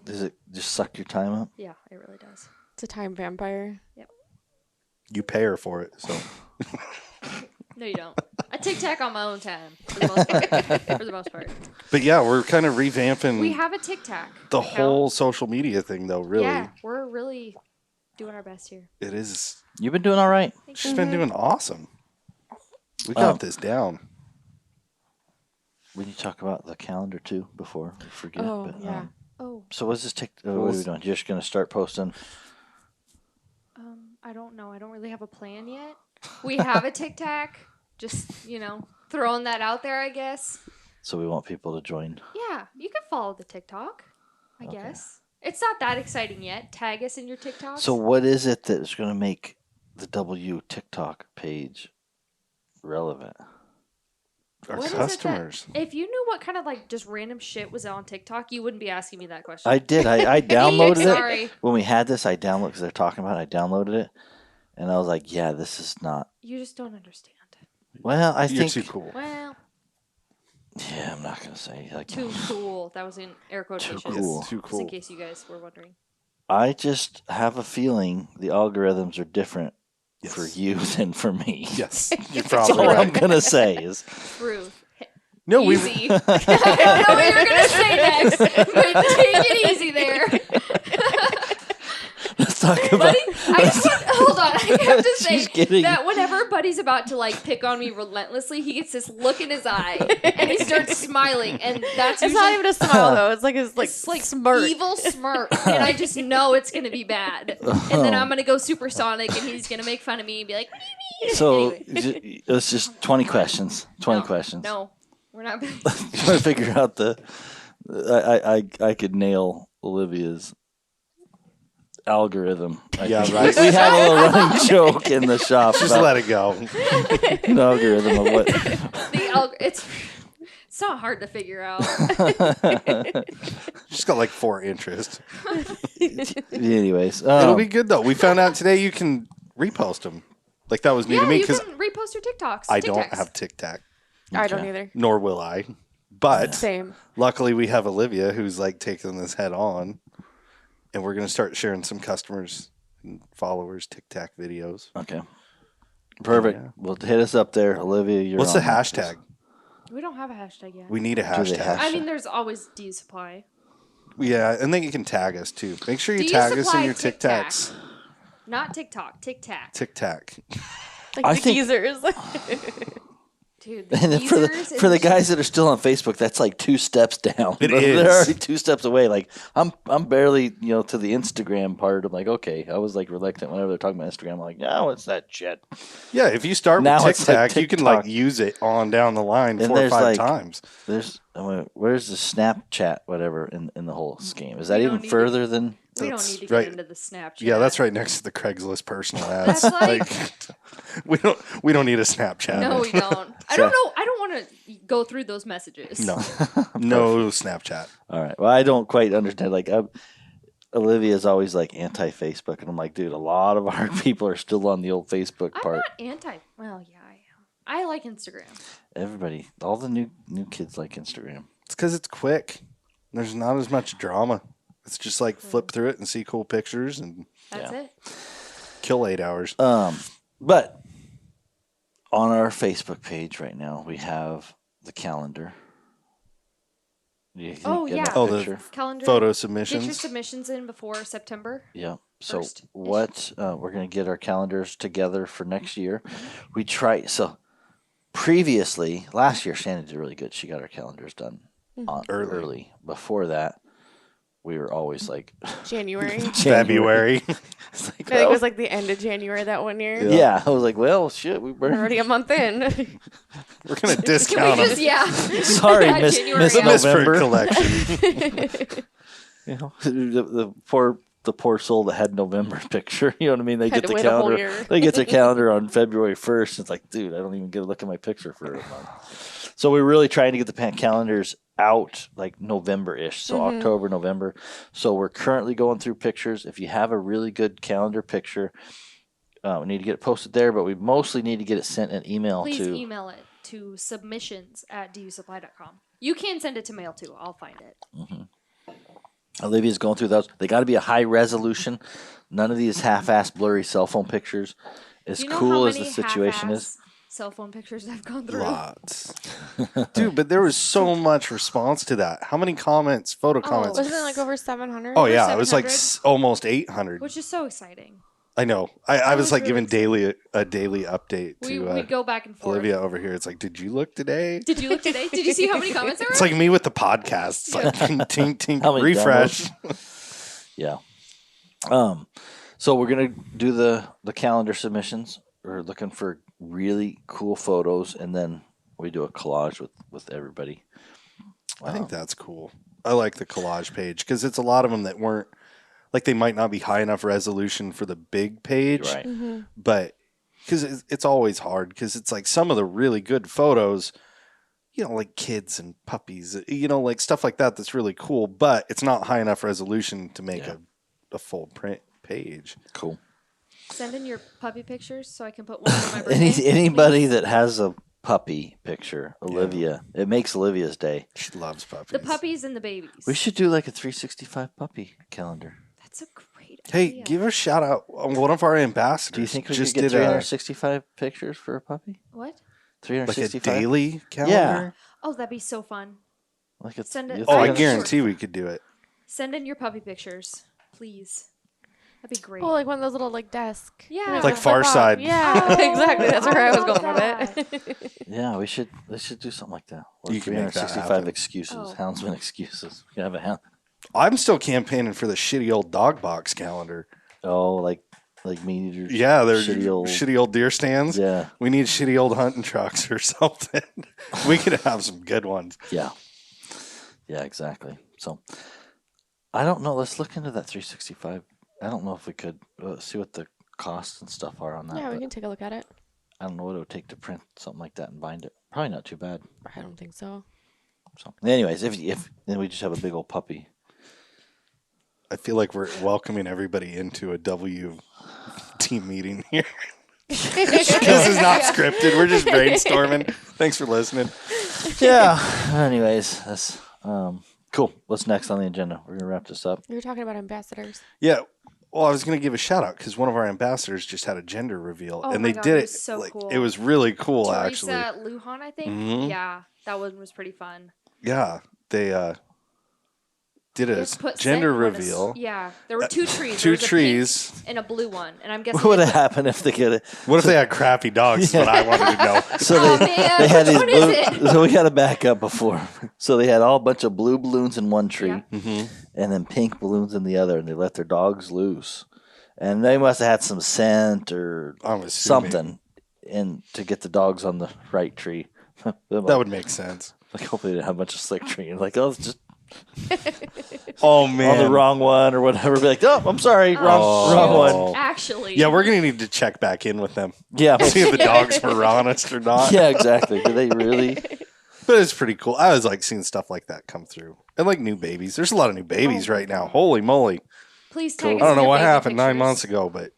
Does it just suck your time up? Yeah, it really does. It's a time vampire. You pay her for it, so No, you don't. I tic-tac on my own time, for the most part. For the most part. But yeah, we're kind of revamping We have a tic-tac the account. whole social media thing, though. Really, Yeah, we're really doing our best here. it is. You've been doing all right. She's been doing awesome. We got Oh. this down. We need to talk about the calendar too before we forget. Oh, yeah. Oh, So what's this? What are we doing? You're just gonna start posting? I don't know. I don't really have a plan yet. We have a tic-tac. Just, throwing that out there, I guess. So we want people to join. Yeah, you can follow the TikTok, I guess. It's not that exciting yet. Tag us in your TikToks. So what is it that is going to make the W TikTok page relevant? Our What is it customers. if you knew what kind of just random shit was on TikTok, you wouldn't be asking me that question. I did. I downloaded Sorry. it when we had this. I downloaded because they're talking about it. I downloaded it, and I was like, "Yeah, this is not." You just don't understand. Well, I You're think. too cool. Well, Yeah, I'm not going to say like. too cool. That was in air quotations. cool. Too Just cool. in case you guys were wondering. I just have a feeling the algorithms are different Yes. for you than for me. Yes, you're That's probably all I'm right. gonna say is Truth. No, we. Easy. I don't know what you're going to say next, but take it easy there. let's talk about. Hold on. I have to say She's kidding. that whenever Buddy's about to pick on me relentlessly, he gets this look in his eye and he starts smiling, and that's It's usually not even a smile though. It's like his it's like smirk. evil smirk, and I just know it's gonna be bad. And then I'm gonna go supersonic, and he's gonna make fun of me and be like, "What do you mean?" So Anyway. it's just 20 questions. 20 questions. No, we're not. Trying to figure out the. I could nail Olivia's algorithm. Yeah, right. We had a little running joke in the shop Just about let it go. an algorithm of what. It's not hard to figure out. She's got like 4 interests. Anyways, It'll be good though. We found out today you can repost them. Like that was new to Yeah, me you because can repost your TikToks. I don't TikToks. have TikTok, I don't Okay. either. nor will I. But Same. luckily we have Olivia who's taking this head on, and we're gonna start sharing some customers and followers TikTok videos. Okay. Perfect. Yeah. Well, hit us up there, Olivia. You're What's the on. hashtag? We don't have a hashtag yet. We need a they hashtag. have- I mean, there's always D Supply. Yeah, and then you can tag us too. Make sure you Do tag us in supply your Tic Tac? TikToks. Not TikTok, Tic Tac. TikTok. Like I the think- geezers. Dude, the And then for geezers the and- guys that are still on Facebook, that's like 2 steps down. It They're is. already 2 steps away. Like I'm barely to the Instagram part. I'm like, okay. I was reluctant whenever they're talking about Instagram. I'm like, no, it's that shit. Yeah, if you start Now with it's like TikTok, you can TikTok. use it on down the line And 4 or there's 5 times. Where's the Snapchat whatever in the whole scheme? Is that We even don't need further than? We don't That's need to right. get into the Snapchat. Yeah, that's right next to the Craigslist personal ads. That's like- we don't need a Snapchat. No, we don't. I don't know. I don't want to go through those messages. No. No Snapchat. All right. Well, I don't quite understand. Olivia's always anti Facebook, and I'm like, dude, a lot of our people are still on the old Facebook I'm part. not anti. Well, yeah, I am. I like Instagram. Everybody, all the new kids like Instagram. It's because it's quick. There's not as much drama. It's just flip through it and see cool pictures and That's Yeah. it. kill 8 hours. But on our Facebook page right now, we have the calendar. You Oh, get yeah. that Oh, the picture? Calendar. Photo Get your submissions. submissions in before September. Yeah. So First. what we're going to get our calendars together for next year. We try previously last year Shannon did really good. She got our calendars done on early. Before that, we were always January. February. It's I think it well, was the end of January that one year. yeah. I was like, well, shit, we We're burned. already a month in. We're going to Can discount we them. just, yeah. Sorry, Yeah, Miss January. The Misfit November. collection. You know, the poor soul that had November picture. You know what I mean? They Had get to the wait a whole calendar. year. They get their calendar on February 1st. It's like, dude, I don't even get to look at my picture for a month. So we're really trying to get the calendars out November-ish, so October, November. So we're currently going through pictures. If you have a really good calendar picture, We need to get it posted there, but we mostly need to get it sent an email Please to. email it to submissions@dusupply.com. You can send it to mail too. I'll find it. Olivia's going through those. They got to be a high resolution. None of these half-ass blurry cell phone pictures. As Do you know cool how as the many situation is. half-ass cell phone pictures I've gone through? Lots. Dude, but there was so much response to that. How many comments, photo comments? Wasn't it like over 700? Oh, yeah. It was like 700? almost 800. Which is so exciting. I know. I was was like really giving a daily update We to go back and forth. Olivia over here. It's like, did you look today? Did you look today? Did you see how many comments there were? It's like me with the podcast. It's like, tink, tink, How many refresh. Yeah. So we're gonna do the calendar submissions. We're looking for really cool photos, and then we do a collage with everybody. I think that's cool. I like the collage page because it's a lot of them that weren't, like, they might not be high enough resolution for the big page. Right. But because it's always hard because it's like some of the really good photos, you know, like kids and puppies, you know, like stuff like that that's really cool, but it's not high enough resolution to make a full print page. Cool. Send in your puppy pictures so I can put one on my birthday. Anybody that has a puppy picture, Olivia, it makes Olivia's day. She loves puppies. The puppies and the babies. We should do like a 365 puppy calendar. That's a great Hey, idea. give a shout out on one of our ambassadors. Do you think we just could get did 365 pictures for a puppy? What? like a 365? daily calendar? Oh, that'd be so fun. Like it's, Send it- Oh, I I'm guarantee we could do it. Send in your puppy pictures, please. That'd be great. Oh, like one of those little like desk. Yeah. Like flip Far off. Side. Yeah, Oh, exactly. That's where I was love going with it. Yeah, we should do something like that. Or You can make that 365 happen. excuses, Oh. houndsman excuses. We can have a hound. I'm still campaigning for the shitty old dog box calendar. Oh, like meat eaters. Yeah, they're shitty old. deer stands. Yeah, We need shitty old hunting trucks or something. We could have some good ones. yeah, exactly. So I don't know. Let's look into that 365. I don't know if we could see what the costs and stuff are on that. Yeah, we but can take a look at it. I don't know what it would take to print something like that and bind it. Probably not too bad. I don't think so. So, anyways, if then we just have a big old puppy. I feel like we're welcoming everybody into a W team meeting here. This is not scripted. We're just brainstorming. Thanks for listening. Yeah. Anyways, that's cool. What's next on the agenda? We're gonna wrap this up. You were talking about ambassadors. Yeah. Well, I was going to give a shout out because one of our ambassadors just had a gender reveal, Oh and my they God, did it it. was so like, cool. It was really cool, actually. Teresa Lujan, I think. Mhm. Yeah, that one was pretty fun. Yeah, they did a Just put gender scent on a reveal. Yeah, there were two trees. Two There was a trees. pink and a blue one, and I'm guessing. What would they have put- happened if they get it? What if they had crappy dogs? Is what I wanted to know. So Oh, they man, they had which these one is blue. it? So we got to back up before. So they had all a bunch of blue balloons in one tree, Yeah. and then pink balloons in the other, and they let their dogs loose, and they must have had some scent or I'm assuming. something, and to get the dogs on the right tree. That would make sense. like hopefully they didn't have a bunch of slick tree. Like oh, it's just Oh man, on the wrong one or whatever. Be like oh, I'm sorry, wrong Oh. one. Actually. Yeah, we're gonna need to check back in with them. Yeah, See if the dogs were honest or not. yeah, exactly. Do they really? But it's pretty cool. I was like seeing stuff like that come through, and like new babies. There's a lot of new babies Oh my right now. God. Holy moly! Please tag I us don't in know your what baby happened 9 pictures. months ago, but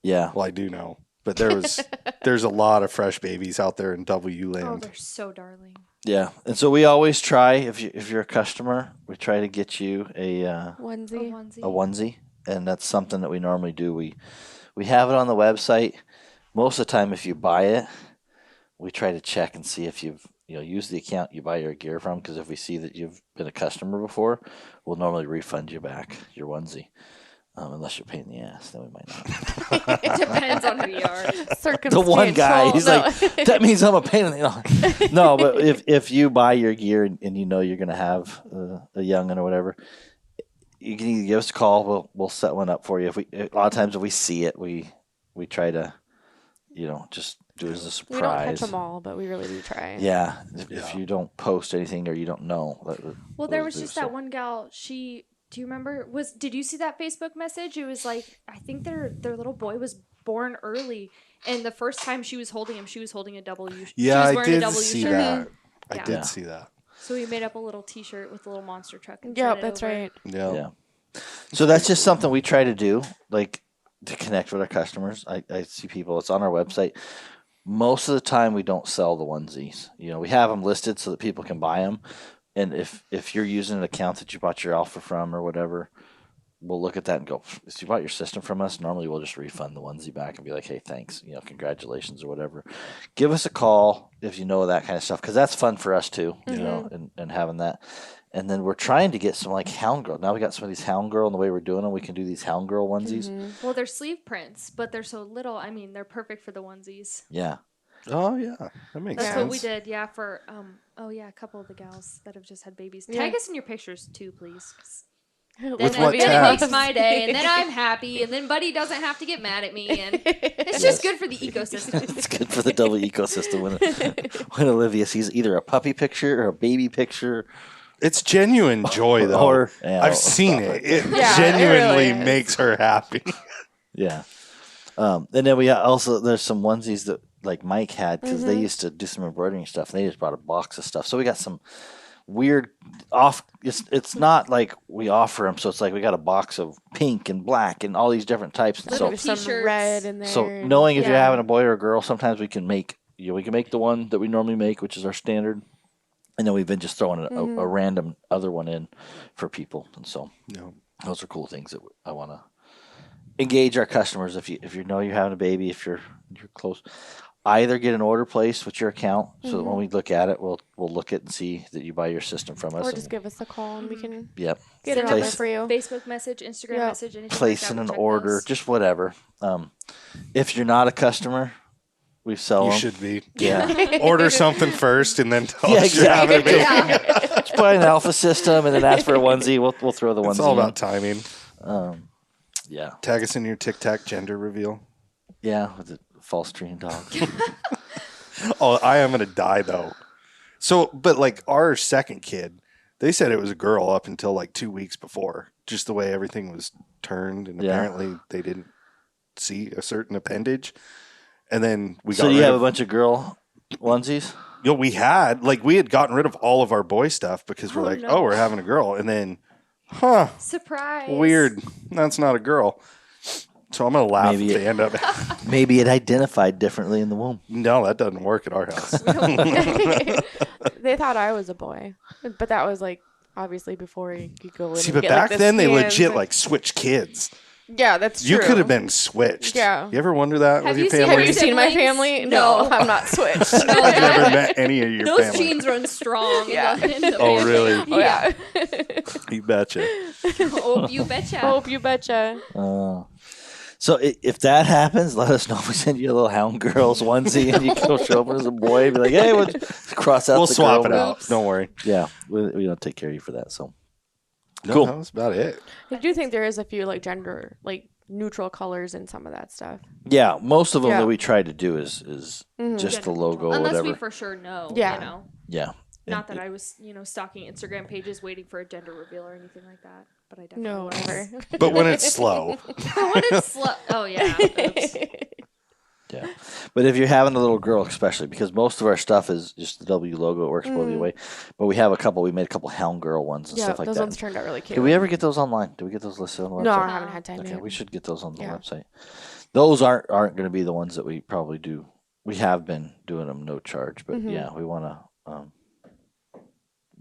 Yeah. well, I do know. But there's a lot of fresh babies out there in W Oh, land. they're so darling. Yeah, and so we always try if you're a customer, we try to get you a Onesie. Onesie. onesie, and that's something that we normally do. We have it on the website. Most of the time, if you buy it, we try to check and see if you've used the account you buy your gear from. Because if we see that you've been a customer before, we'll normally refund you back your onesie. Unless you're a pain in the ass, then we might not. It depends on who you are. The one guy, he's No. like, that means I'm a pain in the No, but if you buy your gear and you know you're going to have a young'un or whatever, you can either give us a call. We'll set one up for you. A lot of times if we see it, we try to, just do it as a We don't catch surprise. them all, but we really do try. Yeah, if Yeah. you don't post anything or you don't know. Well, there was those just do, that so. one gal. Do you remember? Did you see that Facebook message? It was like I think their little boy was born early, and the first time she was holding him, she was holding a W. She Yeah, was I wearing a did W see shirt. that. I Yeah. did Yeah. see that. So we made up a little T-shirt with a little monster truck. And Yep, sent it that's over. right. Yeah. Yeah. So that's just something we try to do. Like to connect with our customers. I see people. It's on our website. Most of the time, we don't sell the onesies. We have them listed so that people can buy them. And if you're using an account that you bought your alpha from or whatever, we'll look at that and go, if you bought your system from us, normally we'll just refund the onesie back and be like, hey, thanks, congratulations or whatever. Give us a call if you know that kind of stuff, because that's fun for us too, and having that. And then we're trying to get some like Hound Girl. Now we got some of these Hound Girl, and the way we're doing them, we can do these Hound Girl onesies. Well, they're sleeve prints, but they're so little. I mean, they're perfect for the onesies. Yeah. Oh yeah, that makes That's sense. what we did. Yeah, for a couple of the gals that have just had babies. Tag us in your pictures too, please. Then what it tag? makes my day, and then I'm happy, and then Buddy doesn't have to get mad at me, and it's just good for the ecosystem. It's good for the double ecosystem when Olivia sees either a puppy picture or a baby picture. It's genuine joy, though. I've seen it. It genuinely it really makes her happy. Yeah. And then we also, there's some onesies that like Mike had, because they used to do some embroidering stuff. And they just brought a box of stuff. So we got some weird it's not like we offer them. So it's like we got a box of pink and black and all these different types. And Little so, t-shirts. red in there. so knowing if you're having a boy or a girl, sometimes we can make the one that we normally make, which is our standard. And then we've been just throwing a random other one in for people. And so those are cool things that I want to engage our customers. If you know you're having a baby, if you're close, either get an order placed with your account so that when we look at it, we'll look at and see that you buy your system from us. Or just give us a call and we can get it over for you. Facebook message, Instagram message, anything placing like that. an order, just whatever. If you're not a customer, we sell them. You should be. Yeah. Order something first and then tell us exactly. you're having a baby. Just buy an alpha system and then ask for a onesie. We'll throw the onesie. It's all in. about timing. Yeah. Tag us in your Tic Tac gender reveal. Yeah, with the false tree and dog. Oh, I am going to die, though. So, but like our second kid, they said it was a girl up until like 2 weeks before, just the way everything was turned. And apparently they didn't see a certain appendage. And then we got So you have a bunch of girl onesies? we had gotten rid of all of our boy stuff because we're like, we're having a girl. And then, surprise. Weird. That's not a girl. So I'm going to laugh Maybe if they end up. Maybe it identified differently in the womb. No, that doesn't work at our house. They thought I was a boy, but that was like obviously before you could go in. See, and but get, back like, the then they scans legit and- like switched kids. Yeah, that's true. You could have been switched. Yeah. You ever wonder that Have with your you seen- family? Have you seen my Siblings? family? No. I'm not switched. I've never met any of your Those family. genes run strong. Yeah. in the Oh, family. really? Oh yeah. You betcha. Oh, you betcha. Hope you betcha. So if that happens, let us know. We send you a little Hound Girls onesie and you go show up as a boy and be like, hey, we'll cross out We'll the swap girl. it out. Don't worry. Yeah, we don't take care of you for that. So No, Cool. that was about it. I do think there is a few like gender like neutral colors in some of that stuff. yeah, most of them Yeah. that we try to do is just Gender the logo or Unless whatever. we for sure know. Yeah. You know? Yeah. Not that I was, stalking Instagram pages waiting for a gender reveal or anything like that. But I definitely No, was. never. But when it's slow, When it's oh yeah. Oops. Yeah. But if you're having a little girl, especially because most of our stuff is just the W logo, it works both the way. But we made a couple Hound Girl ones and Yeah, stuff like those that. ones turned out really cute. Did we ever get those online? Did we get those listed on the website? No, I haven't had time Okay, yet. we should get those on the Yeah. website. Those aren't going to be the ones that we probably do. We have been doing them no charge, but yeah, we want to.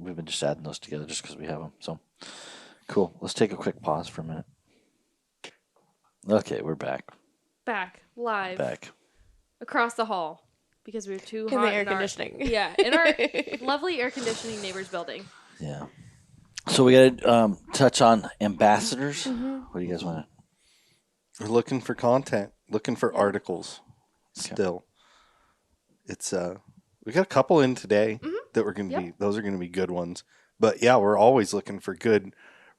We've been just adding those together just because we have them. So cool. Let's take a quick pause for a minute. Okay, we're back. Back live Back. across the hall because we were too In hot the air in our- conditioning. Yeah, in our lovely air conditioning neighbor's building. Yeah. So we got to touch on ambassadors. What do you guys want to? we're looking for content, looking for articles. Still, it's we got a couple in today that we're going to be. Those are going to be good ones. But yeah, we're always looking for good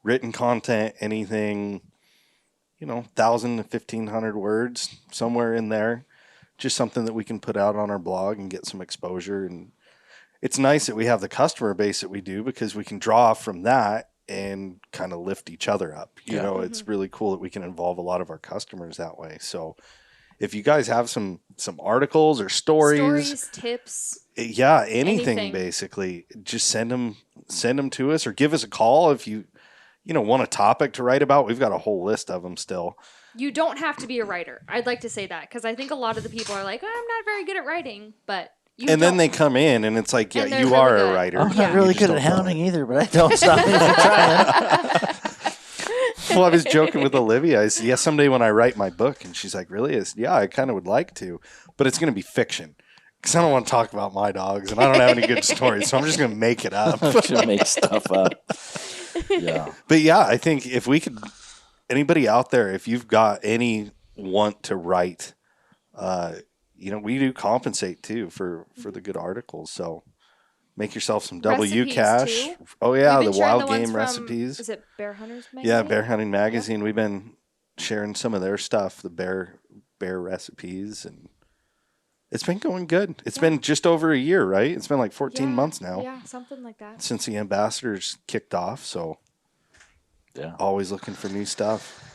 written content. Anything, 1,000 to 1,500 words somewhere in there. Just something that we can put out on our blog and get some exposure. And it's nice that we have the customer base that we do because we can draw from that and kind of lift each other up. You know, it's really cool that we can involve a lot of our customers that way. So if you guys have some articles or stories, tips. yeah, anything Anything. basically, just send them to us or give us a call if you want a topic to write about. We've got a whole list of them still. You don't have to be a writer. I'd like to say that because I think a lot of the people are like, I'm not very good at writing, but you And then don't. they come in, and it's like, yeah, And they're you really are good. a writer. I'm Yeah. not really You just good at don't know hounding it. either, but I don't stop me from trying. Well, I was joking with Olivia. I said, yeah, someday when I write my book, and she's like, really? I said, yeah, I kind of would like to, but it's going to be fiction. Because I don't want to talk about my dogs, and I don't have any good stories, so I'm just going to make it up. I'm gonna make stuff up. Yeah. But yeah, I think if we could, anybody out there, if you've got any want to write, we do compensate too for the good articles. So make yourself some W Recipes, cash. too. Oh yeah, We've the been sharing wild ones game from- recipes. Is it Bear Hunters Magazine? Yeah, Bear Hunting Magazine. We've been sharing some of their stuff, the bear recipes, and it's been going good. It's been just over a year, right? It's been like 14 Yeah, months now Yeah, something like that. since the ambassadors kicked off. So Yeah. always looking for new stuff.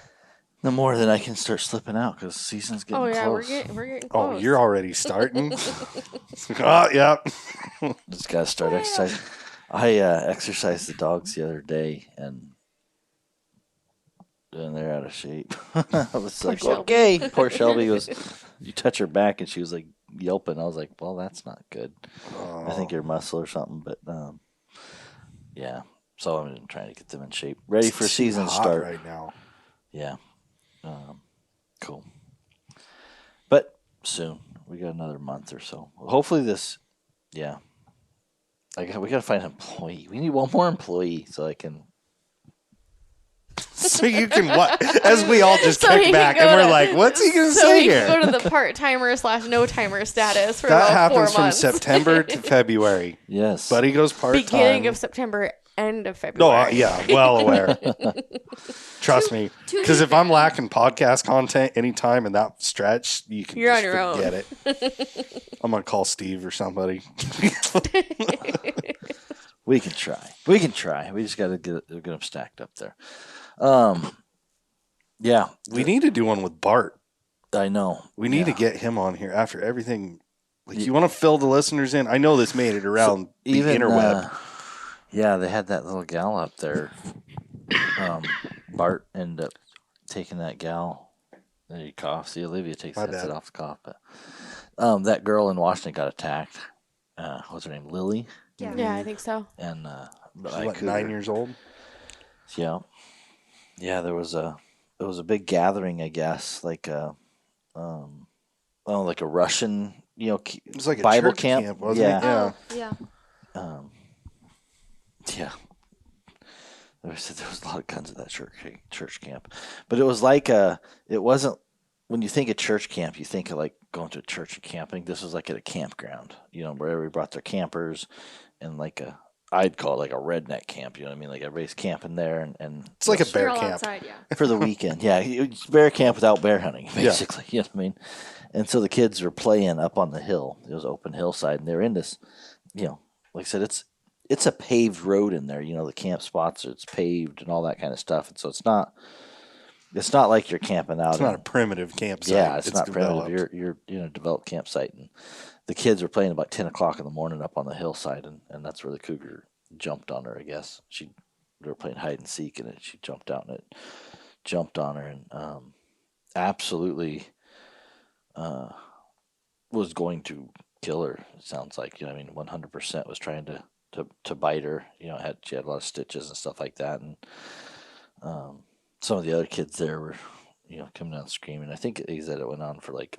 The more that I can start slipping out because season's getting Oh yeah, close. we're getting Oh, close. you're already starting. Oh, yeah. Just gotta start exercising. I exercised the dogs the other day, and they're out of shape. I was like, Shelby. okay. Poor Shelby was. You touch her back, and she was like yelping. I was like, well, that's not good. I think her muscle or something, but yeah. So I'm trying to get them in shape, ready for It's too season hot start. right now. Yeah. Cool. But soon. We got another month or so. Hopefully this, yeah. We got to find an employee. We need one more employee so I can. So you can what? As we all just So he kick can back go and we're to- like, what's he gonna So say he here? can go to the part-timer / no-timer status for That about 4 happens from months. September to February. Yes. Buddy goes part time. Beginning of September, end of No, February. yeah, well aware. Trust me, because if I'm lacking podcast content anytime in that stretch, you can You're just on your own. forget it. I'm gonna call Steve or somebody. We can try. We just got to get them stacked up there. Yeah. We need to do one with Bart. I know. We need to get him on here after everything. Like, you want to fill the listeners in? I know this made it around the interweb. Yeah, they had that little gal up there. Bart ended up taking that gal. There you cough. See, Olivia takes My that bad. off the cough. But that girl in Washington got attacked. What's her name? Lily. Yeah. Yeah, I think so. And She's by what, cougar. 9 years old? Yeah. Yeah, there was a big gathering, I guess, like like a Russian, It was like a Bible church camp. wasn't Yeah. it? Yeah. Oh, yeah. Yeah. There was a lot of guns at that church camp. But it was like it wasn't, when you think of church camp, you think of like going to a church and camping. This was like at a campground, where everybody brought their campers and I'd call it like a redneck camp, you know what I mean? Like everybody's camping there and It's like a They're bear all camp. outside, yeah. for the weekend. Yeah, it's bear camp without bear hunting, basically. You know what I mean? And so the kids were playing up on the hill. It was open hillside, and they're in this, like I said, it's a paved road in there. The camp spots, it's paved and all that kind of stuff. And so it's not like you're camping out. It's not a primitive campsite. Yeah, it's not developed. primitive. You're in a developed campsite, and the kids were playing about 10 o'clock in the morning up on the hillside, and that's where the cougar jumped on her. I guess they were playing hide and seek, and she jumped out, and it jumped on her, and absolutely was going to kill her. It sounds like 100% was trying to bite her. She had a lot of stitches and stuff like that, and some of the other kids there were coming down screaming. I think he said it went on for like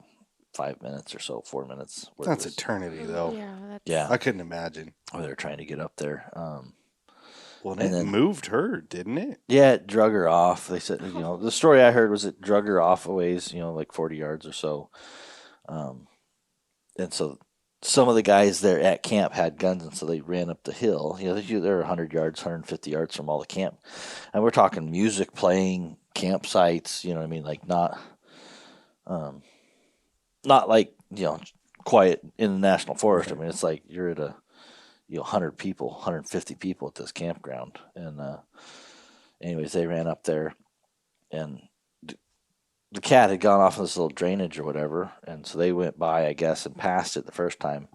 5 minutes or so, 4 minutes. where it That's was- eternity, though. Yeah, that's Yeah, I couldn't imagine. where they were trying to get up there. Well, And it then- moved her, didn't it? Yeah, it drug her off. They said, the story I heard was it drug her off a ways, like 40 yards or so. And so some of the guys there at camp had guns, and so they ran up the hill. They're 100 yards, 150 yards from all the camp. And we're talking music playing, campsites, you know what I mean? Like not like, quiet in the national forest. I mean, it's like you're at a 100 people, 150 people at this campground. And anyways, they ran up there, and the cat had gone off in this little drainage or whatever, and so they went by, I guess, and passed it the first time.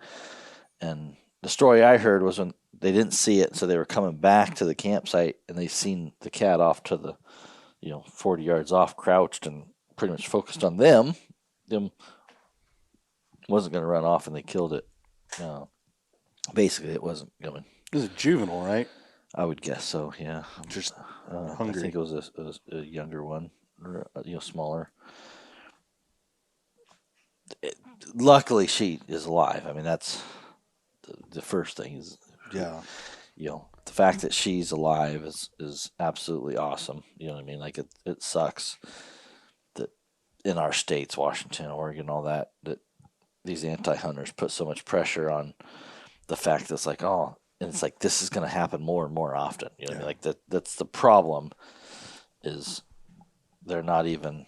And the story I heard was when they didn't see it, so they were coming back to the campsite, and they seen the cat off to the 40 yards off, crouched and pretty much focused on them. Them wasn't going to run off, and they killed it. Basically, it wasn't going. It was a juvenile, right? I would guess so. Yeah, Just I hungry. think it was a younger one, or, smaller. Luckily, she is alive. I mean, that's the first thing. Is Yeah. The fact that she's alive is absolutely awesome. You know what I mean? Like it sucks that in our states, Washington, Oregon, all that these anti-hunters put so much pressure on the fact that it's like, oh, and it's like this is going to happen more and more often. You know what I mean? Like that's the problem is they're not even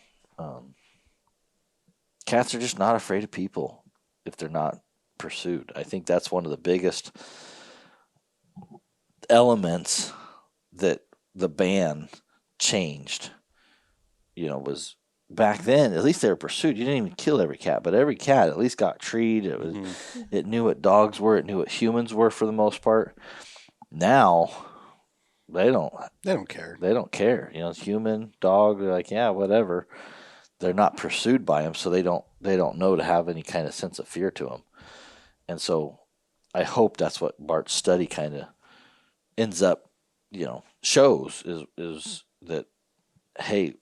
cats are just not afraid of people if they're not pursued. I think that's one of the biggest elements that the ban changed, was back then, at least they were pursued. You didn't even kill every cat, but every cat at least got treed. It knew what dogs were. It knew what humans were for the most part. Now, they don't care. They don't care. It's human, dog, they're like, yeah, whatever. They're not pursued by them, so they don't know to have any kind of sense of fear to them. And so I hope that's what Bart's study kind of ends up, shows is that, hey,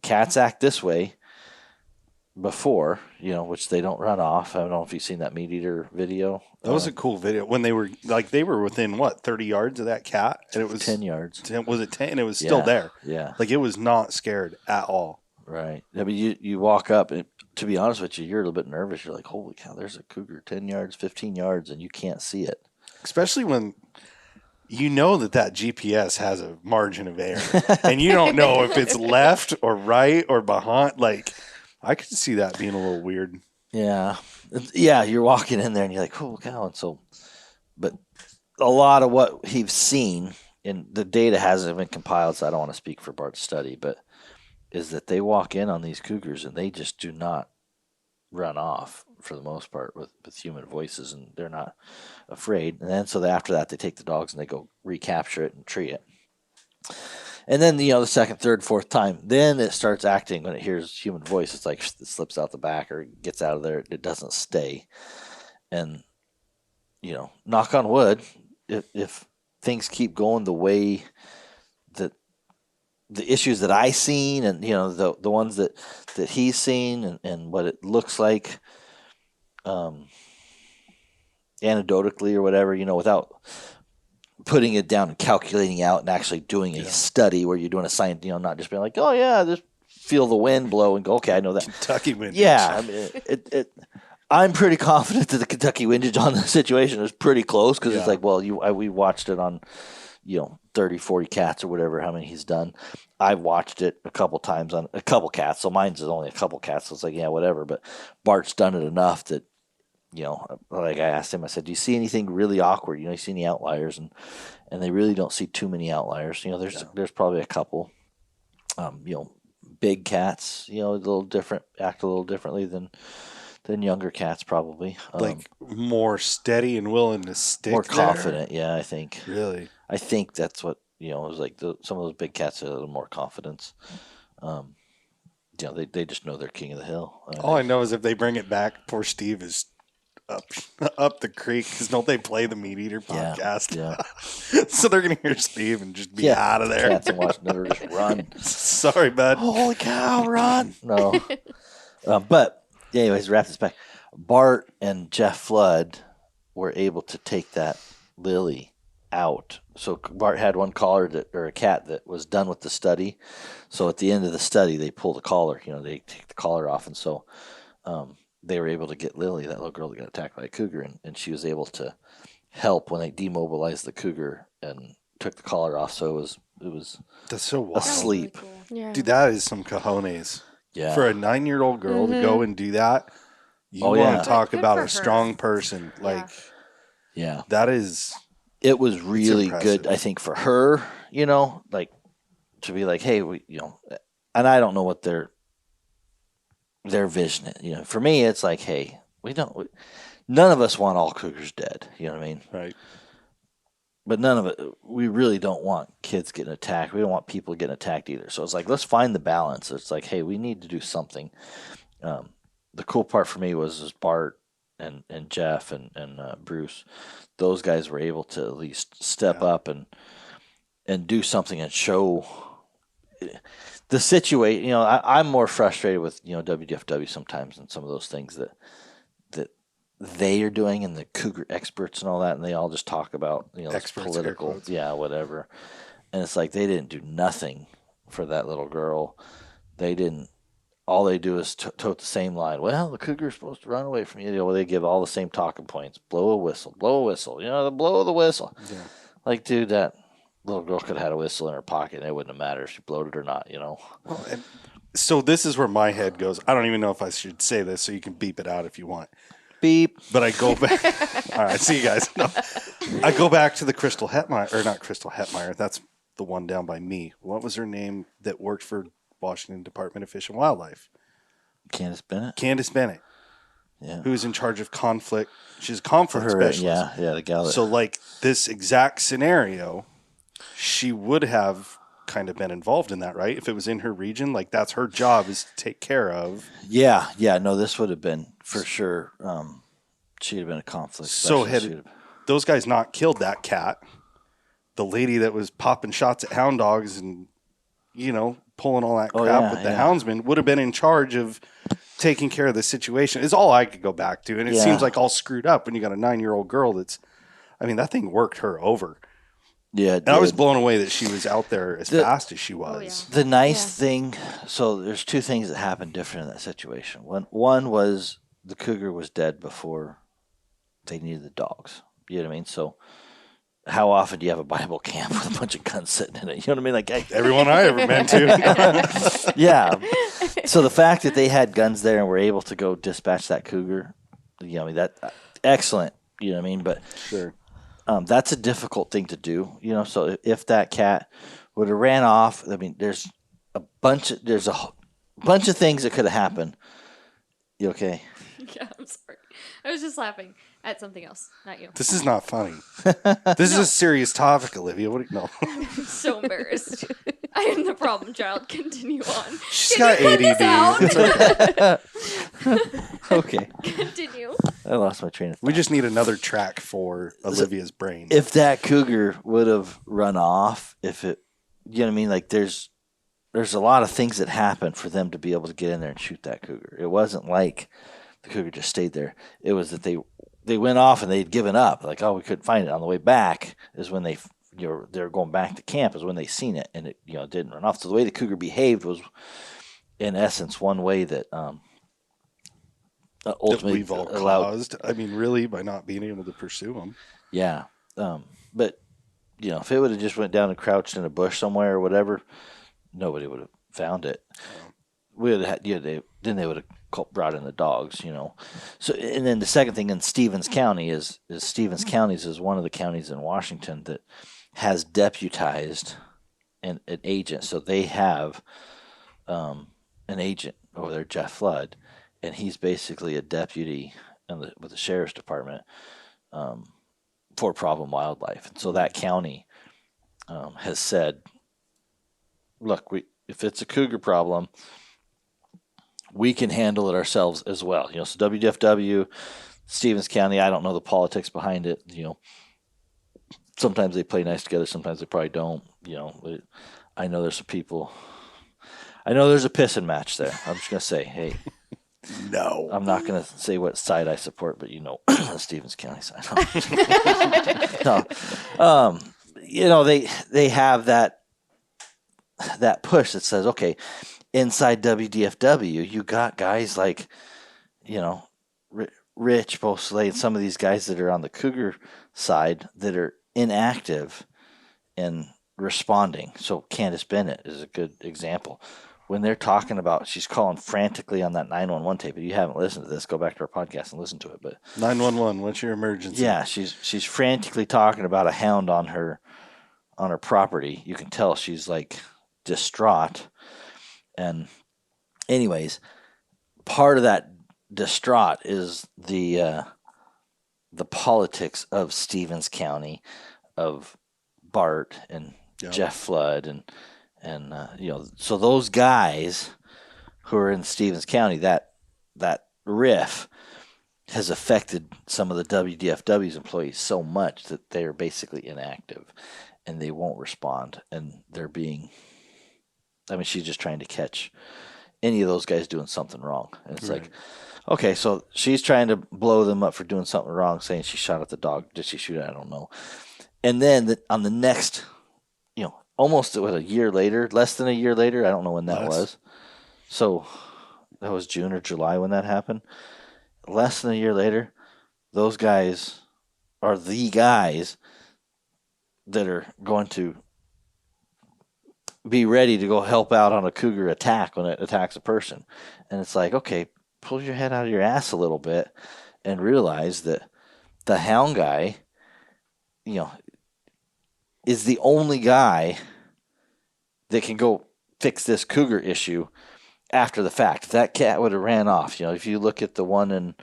cats act this way before, which they don't run off. I don't know if you've seen that meat eater video. That was a cool video when they were within 30 yards of that cat, and it was 10 yards. Was it 10? And it was still there. Yeah. Like it was not scared at all. Right. I mean, you walk up, and to be honest with you, you're a little bit nervous. You're like, holy cow, there's a cougar 10 yards, 15 yards, and you can't see it. Especially when that GPS has a margin of error, and you don't know if it's left or right or behind. Like, I could see that being a little weird. Yeah. Yeah, you're walking in there, and you're like, holy cow. And so, but a lot of what he's seen, and the data hasn't been compiled, so I don't want to speak for Bart's study, but is that they walk in on these cougars, and they just do not run off for the most part with human voices, and they're not afraid. And then so after that, they take the dogs and they go recapture it and tree it. And then, the second, third, fourth time, then it starts acting when it hears human voice. It's like it slips out the back or gets out of there. It doesn't stay. And, knock on wood, if things keep going the way that the issues that I seen and, the ones that he's seen and what it looks like, anecdotally or whatever, without putting it down and calculating out and actually doing a study where you're doing a science, not just being like, oh yeah, just feel the wind blow and go, okay, I know that. Kentucky windage. Yeah, I mean, I'm pretty confident that the Kentucky windage on the situation is pretty close because it's like, well, we watched it on, 30, 40 cats or whatever, how many he's done. I've watched it a couple times on a couple cats, so mine's is only a couple cats, so it's like, yeah, whatever. But Bart's done it enough that, like I asked him, I said, do you see anything really awkward? You see any outliers? And they really don't see too many outliers. There's probably a couple. Big cats, a little different, act a little differently than younger cats probably. Like more steady and willing to stick. More confident, yeah, I think. Really? I think that's what, it was like some of those big cats had a little more confidence. They just know they're king of the hill. All I know is if they bring it back, poor Steve is up the creek because don't they play the Meat Eater podcast? Yeah. So they're gonna hear Steve and just be out of there. Cats in Washington or just run. Sorry, bud. Holy cow, run! No, but anyways, wrap this back. Bart and Jeff Flood were able to take that Lily out. So Bart had one collar or a cat that was done with the study. So at the end of the study, they pull the collar. They take the collar off, and so. They were able to get Lily, that little girl that got attacked by a cougar, and she was able to help when they demobilized the cougar and took the collar off. So it was that's so wild. Asleep. That was really cool. Yeah. Dude, that is some cojones. Yeah. For a 9-year-old girl to go and do that, you want to talk Good about for a her. strong person. Like, yeah, that is. it was really impressive. good. I think for her, like to be like, hey, and I don't know what their vision is. For me, it's like, hey, none of us want all cougars dead. You know what I mean? Right. but none of it. We really don't want kids getting attacked. We don't want people getting attacked either. So it's like, let's find the balance. It's like, hey, we need to do something. The cool part for me was Bart and Jeff and Bruce. Those guys were able to at least step up and do something and show the situation. You know, I'm more frustrated with, you know, WDFW sometimes and some of those things that they are doing, and the cougar experts and all that, and they all just talk about, you know, Experts, political, air quotes. whatever. And it's like they didn't do nothing for that little girl. They didn't. All they do is tote the same line. Well, the cougar's supposed to run away from you. You know, they give all the same talking points. Blow a whistle. Blow a whistle. You know, the blow of the whistle. Yeah. Like, dude, that little girl could have had a whistle in her pocket, and it wouldn't have mattered if she blowed it or not, you know. Well, and so this is where my head goes. I don't even know if I should say this, so you can beep it out if you want. Beep. But I go back. All right, see you guys. No. I go back to the Crystal Hetmeyer, or not Crystal Hetmeyer. That's the one down by me. What was her name that worked for Washington Department of Fish and Wildlife? Candace Bennett. Candace Bennett. Yeah. Who's in charge of conflict. She's a conflict Her, specialist. yeah, the gal that. So, like, this exact scenario, she would have kind of been involved in that, right? If it was in her region, like, that's her job, is to take care of. Yeah. No, this would have been for sure. She'd have been a conflict So specialist. had those guys not killed that cat, the lady that was popping shots at hound dogs and, you know, pulling all that crap with the houndsman would have been in charge of taking care of the situation, is all I could go back to. And it seems like all screwed up when you got a 9-year-old girl that's, I mean, that thing worked her over. Yeah, and I was blown away that she was out there as fast as she was. The nice thing, so there's two things that happened different in that situation. One was the cougar was dead before they needed the dogs. You know what I mean? So how often do you have a Bible camp with a bunch of guns sitting in it? You know what I mean? Like, everyone I ever been to. Yeah. So the fact that they had guns there and were able to go dispatch that cougar, you know, I mean, that excellent. You know what I mean? But Sure. That's a difficult thing to do, you know. So if that cat would have ran off, I mean, there's a bunch of things that could have happened. You okay? Yeah, I'm sorry. I was just laughing at something else, not you. This is not funny. This is a serious topic, Olivia. What do you know? I'm so embarrassed. I am the problem child. Continue on. She's Can got you cut this ADD. out? It's okay. Okay. Continue. I lost my train of thought. We just need another track for Olivia's brain. If that cougar would have run off, if it, you know what I mean? Like there's a lot of things that happen for them to be able to get in there and shoot that cougar. It wasn't like the cougar just stayed there. It was that they went off and they'd given up. Like, oh, we couldn't find it. On the way back is when they're going back to camp is when they seen it, and it, you know, didn't run off. So the way the cougar behaved was, in essence, one way that ultimately that we've all caused. I mean, really, by not being able to pursue them. Yeah. But, you know, if it would have just went down and crouched in a bush somewhere or whatever, nobody would have found it. We would have had, then they would have brought in the dogs, you know. So, and then the second thing in Stevens County is Stevens County is one of the counties in Washington that has deputized an agent. So they have an agent over there, Jeff Flood, and he's basically a deputy with the sheriff's department for problem wildlife. And so that county has said, look, if it's a cougar problem, we can handle it ourselves as well. You know, so WDFW, Stevens County, I don't know the politics behind it. You know, sometimes they play nice together, sometimes they probably don't. You know, I know there's some people. I know there's a pissing match there. I'm just gonna say, hey. No. I'm not going to say what side I support, but you know, the Stevens County side. No. You know, they have that push that says, okay, inside WDFW, you got guys like, you know, Rich Bosley and some of these guys that are on the cougar side that are inactive in responding. So Candace Bennett is a good example. When they're talking about, she's calling frantically on that 911 tape. If you haven't listened to this, go back to our podcast and listen to it. But 911, what's your emergency? Yeah, she's frantically talking about a hound on her property. You can tell she's like distraught. And anyways, part of that distraught is the politics of Stevens County, of Bart and Yep. Jeff Flood and so those guys who are in Stevens County, that riff has affected some of the WDFW's employees so much that they are basically inactive and they won't respond, and they're being. I mean, she's just trying to catch any of those guys doing something wrong, and it's Right. like, okay, so she's trying to blow them up for doing something wrong, saying she shot at the dog. Did she shoot it? I don't know. And then on the next, almost a year later, less than a year later, I don't know when that Less. was. So that was June or July when that happened. Less than a year later, those guys are the guys that are going to be ready to go help out on a cougar attack when it attacks a person. And it's like, okay, pull your head out of your ass a little bit and realize that the hound guy, is the only guy that can go fix this cougar issue after the fact. If that cat would have ran off. If you look at the one in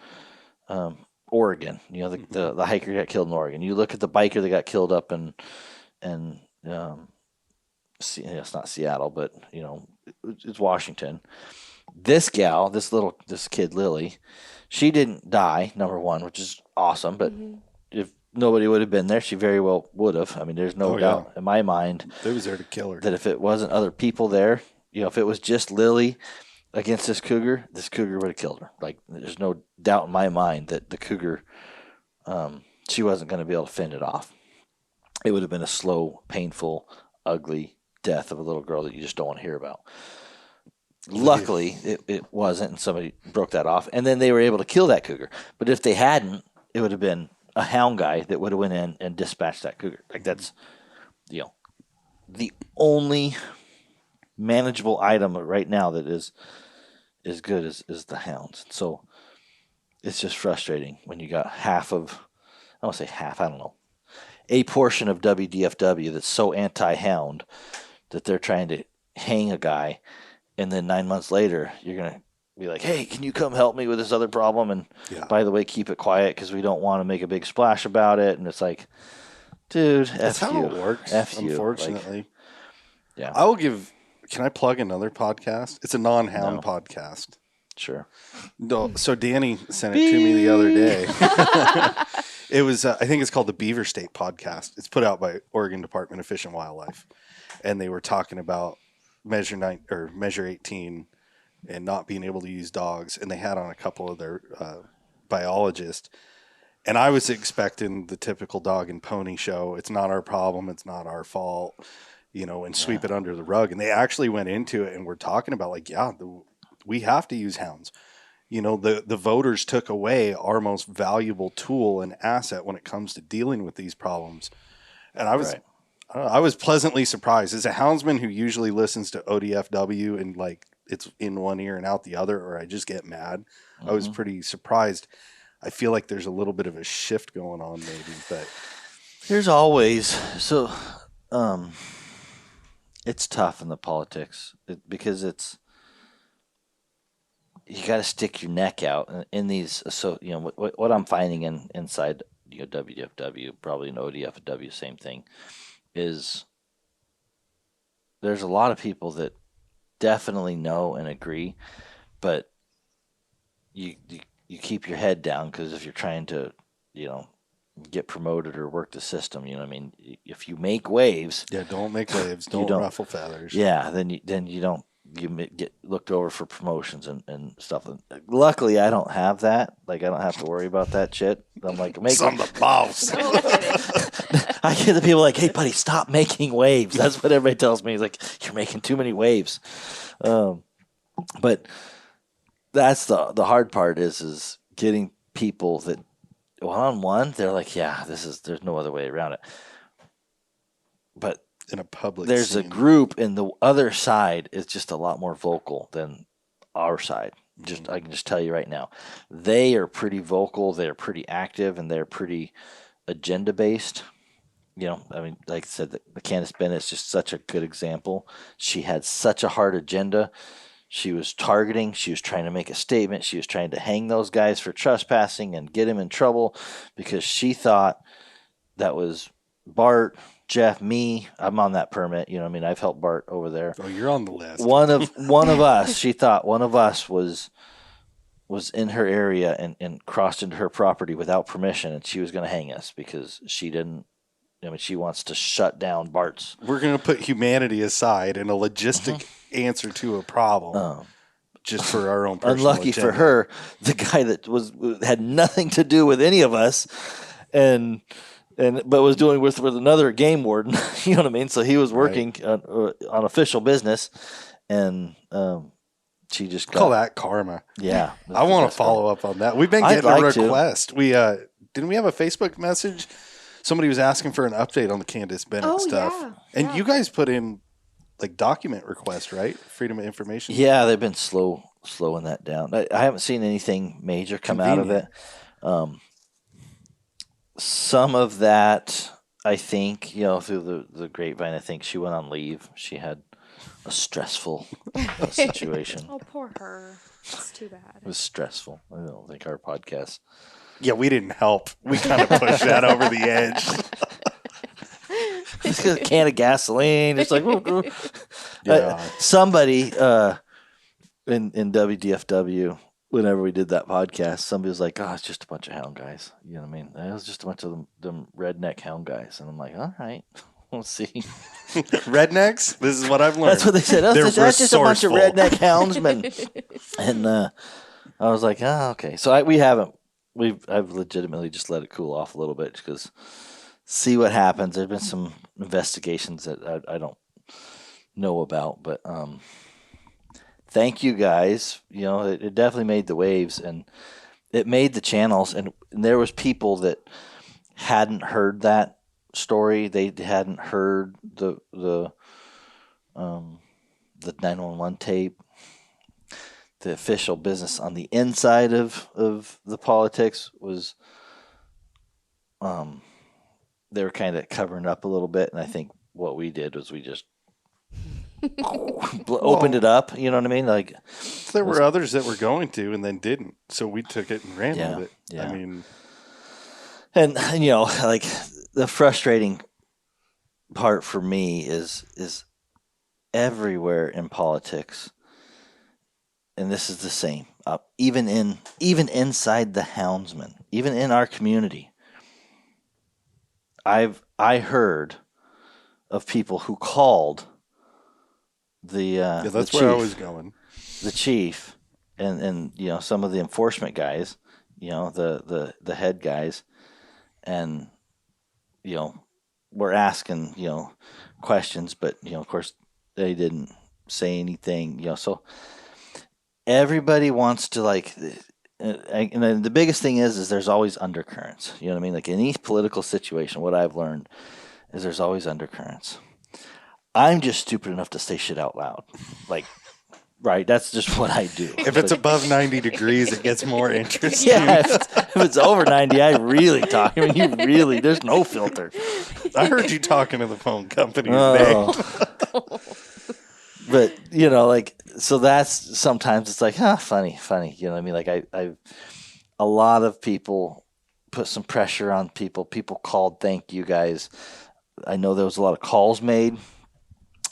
Oregon, the hiker got killed in Oregon. You look at the biker that got killed up in it's not Seattle, but it's Washington. This gal, this kid Lily, she didn't die, number one, which is awesome. But if nobody would have been there, she very well would have. I mean, there's no doubt in my mind They was there to kill her. that if it wasn't other people there, if it was just Lily against this cougar would have killed her. Like, there's no doubt in my mind that the cougar, she wasn't going to be able to fend it off. It would have been a slow, painful, ugly death of a little girl that you just don't want to hear about. Luckily, it wasn't, and somebody broke that off, and then they were able to kill that cougar. But if they hadn't, it would have been a hound guy that would have went in and dispatched that cougar. Like, that's the only manageable item right now that is good is the hounds. So it's just frustrating when you got half of, I want to say half, I don't know, a portion of WDFW that's so anti-hound that they're trying to hang a guy, and then 9 months later you're going to be like, hey, can you come help me with this other problem? And by the way, keep it quiet because we don't want to make a big splash about it. And it's like, dude, That's how it works, unfortunately. Yeah. I will give. Can I plug another podcast? It's a non-hound podcast. Sure. No, so Danny sent it to me the other day. It was, I think it's called the Beaver State Podcast. It's put out by Oregon Department of Fish and Wildlife, and they were talking about Measure 18 and not being able to use dogs, and they had on a couple of their biologists. And I was expecting the typical dog and pony show. It's not our problem. It's not our fault. And sweep it under the rug. And they actually went into it and were talking about we have to use hounds. The voters took away our most valuable tool and asset when it comes to dealing with these problems. And I was pleasantly surprised. As a houndsman who usually listens to ODFW and it's in one ear and out the other, or I just get mad, I was pretty surprised. I feel like there's a little bit of a shift going on maybe, but there's always it's tough in the politics because you got to stick your neck out in these. So what I'm finding inside WDFW, probably in ODFW, same thing, is there's a lot of people that definitely know and agree, but you keep your head down because if you're trying to get promoted or work the system, if you make waves, don't make waves, don't ruffle feathers. Yeah, then you don't get looked over for promotions and stuff. And luckily, I don't have that. Like, I don't have to worry about that shit. I'm like, I'm the boss. I get the people like, hey, buddy, stop making waves. That's what everybody tells me. He's like, you're making too many waves. But that's the hard part is getting people that one-on-one, they're like, yeah, there's no other way around it. But in a public there's scene. a group, and the other side is just a lot more vocal than our side. I can just tell you right now, they are pretty vocal, they're pretty active, and they're pretty agenda based. Like I said, the Candace Bennett's just such a good example. She had such a hard agenda. She was targeting. She was trying to make a statement. She was trying to hang those guys for trespassing and get them in trouble because she thought that was Bart, Jeff, me. I'm on that permit. You know what I mean? I've helped Bart over there. Oh, you're on the list. One of us, she thought one of us was in her area and crossed into her property without permission, and she was going to hang us because she didn't. I mean, she wants to shut down Bart's. We're going to put humanity aside and a logistic answer to a problem just for our own personal Unlucky agenda. for her, the guy that had nothing to do with any of us, but was doing with another game warden. You know what I mean? So he was working on official business, and she just Call that karma. Yeah, I want to follow up on that. We've been getting a request. We didn't we have a Facebook message? Somebody was asking for an update on the Candace Bennett stuff. Yeah. And you guys put in like document request, right? Freedom of information. Yeah, they've been slowing that down. I haven't seen anything major come out of it. Some of that, I think, through the grapevine, I think she went on leave. She had a stressful situation. Oh, poor her. It's too bad. It was stressful. I don't think our podcast. Yeah, we didn't help. We kind of pushed that over the edge. Just a can of gasoline. It's like, Yeah. Somebody in WDFW, whenever we did that podcast, somebody was like, "Oh, it's just a bunch of hound guys." You know what I mean? It was just a bunch of them redneck hound guys, and I'm like, "All right, we'll see." Rednecks. This is what I've learned. That's what they said. They're That's just a bunch of resourceful. redneck houndsmen. And I was like, "Oh, okay." So I've legitimately just let it cool off a little bit because see what happens. There've been some investigations that I don't know about, but thank you guys. It definitely made the waves and it made the channels. And there was people that hadn't heard that story. They hadn't heard the 911 tape. The official business on the inside of the politics was they were kind of covering up a little bit, and I think what we did was we just opened it up. You know what I mean? Like there were others that were going to and then didn't, so we took it and ran with it. Yeah. I mean, and like the frustrating part for me is everywhere in politics. And this is the same, even inside the houndsmen, even in our community. I heard of people who called the that's the where I chief, was going. the chief, and some of the enforcement guys, the head guys, and we're asking questions, but of course they didn't say anything, so. Everybody wants to and then the biggest thing is there's always undercurrents. You know what I mean? Like in each political situation, what I've learned is there's always undercurrents. I'm just stupid enough to say shit out loud. Right? That's just what I do. If it's above 90 degrees, it gets more interesting. Yeah, if it's over 90, I really talk. I mean, you really, there's no filter. I heard you talking to the phone company today. But so that's sometimes it's like, funny. You know what I mean? Like I've a lot of people put some pressure on people. People called, thank you guys. I know there was a lot of calls made.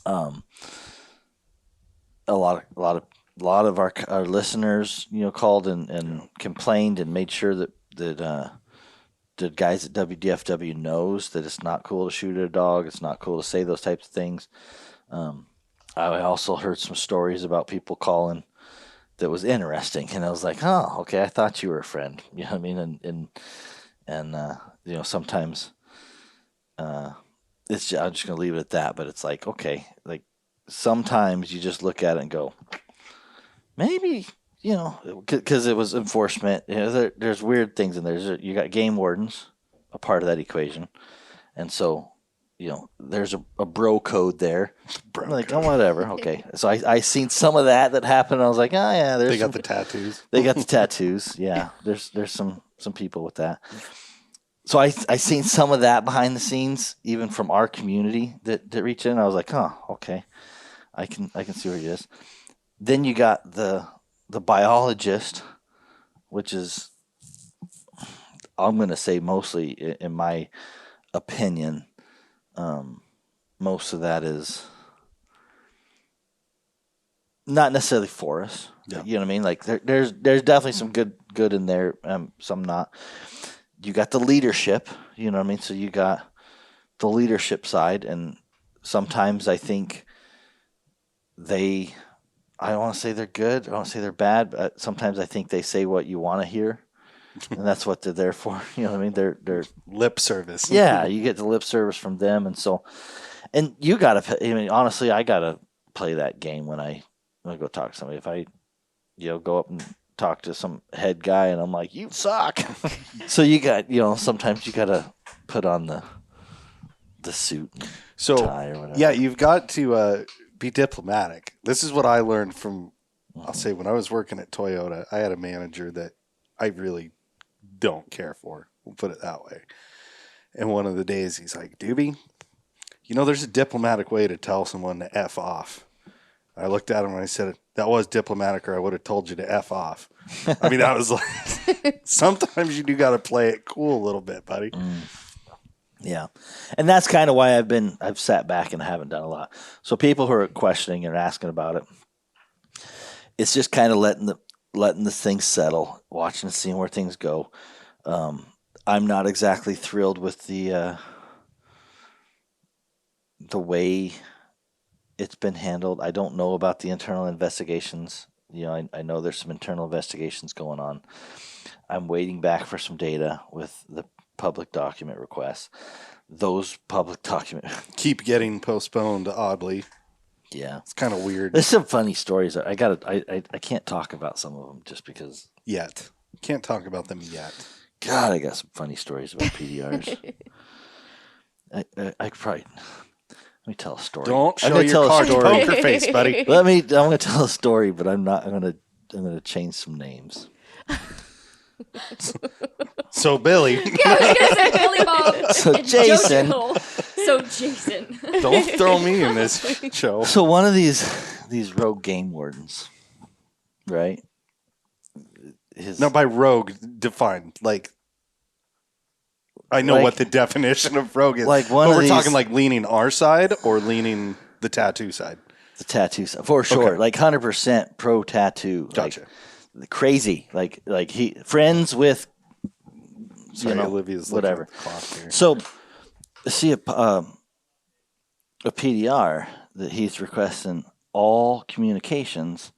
A lot of our listeners, called and complained and made sure that the guys at WDFW knows that it's not cool to shoot at a dog. It's not cool to say those types of things. I also heard some stories about people calling that was interesting, and I was like, "Oh, okay, I thought you were a friend." You know what I mean? And sometimes it's I'm just gonna leave it at that. But it's like, okay, like sometimes you just look at it and go, maybe because it was enforcement. There's weird things in there. You got game wardens, a part of that equation, and so. There's a bro code there. I'm like, oh, whatever. Okay. So I seen some of that happened. And I was like, oh, yeah. They got the tattoos. They got the tattoos. Yeah. There's some people with that. So I seen some of that behind the scenes, even from our community that reached in. I was like, oh, okay. I can see where it is. Then you got the biologist, which is, I'm going to say mostly, in my opinion, most of that is not necessarily for us. Yeah. You know what I mean? Like there's definitely some good in there, some not. You got the leadership, you know what I mean? So you got the leadership side, and sometimes I think I don't want to say they're good, I don't want to say they're bad, but sometimes I think they say what you want to hear. And that's what they're there for. You know what I mean? They're Lip service. yeah, you get the lip service from them, and you gotta. I mean, honestly, I gotta play that game when I go talk to somebody. If I, go up and talk to some head guy, and I'm like, "You suck," so you got, sometimes you gotta put on the suit, and tie or whatever. Yeah, you've got to be diplomatic. This is what I learned from. I'll say when I was working at Toyota, I had a manager that I really don't care for. We'll put it that way. And one of the days he's like, Doobie, there's a diplomatic way to tell someone to F off. I looked at him and I said, that was diplomatic or I would have told you to F off. I mean, that was like, sometimes you do got to play it cool a little bit, buddy. Yeah. And that's kind of why I've sat back and haven't done a lot. So people who are questioning and asking about it, it's just kind of letting the thing settle, watching and seeing where things go. I'm not exactly thrilled with the way it's been handled. I don't know about the internal investigations. I know there's some internal investigations going on. I'm waiting back for some data with the public document requests. Those public documents keep getting postponed, oddly. Yeah, it's kind of weird. There's some funny stories. I can't talk about some of them just because. Yet. Can't talk about them yet. God, I got some funny stories about PDRs. I probably. Let me tell a story. Don't show your card poker face, buddy. I'm going to tell a story, but I'm going to change some names. So Billy. Yeah, I was gonna say Billy Bob. So Jason. So Jason. Don't throw me in this show. So one of these rogue game wardens, right? Now, by rogue, defined like. I know what the definition of rogue is. Like but we're talking like leaning our side or leaning the tattoo side. The tattoo side, for sure. Okay. Like 100% pro tattoo. Gotcha. Like crazy. Like he friends with. Sorry, Olivia's whatever. Here. So, see a PDR that he's requesting all communications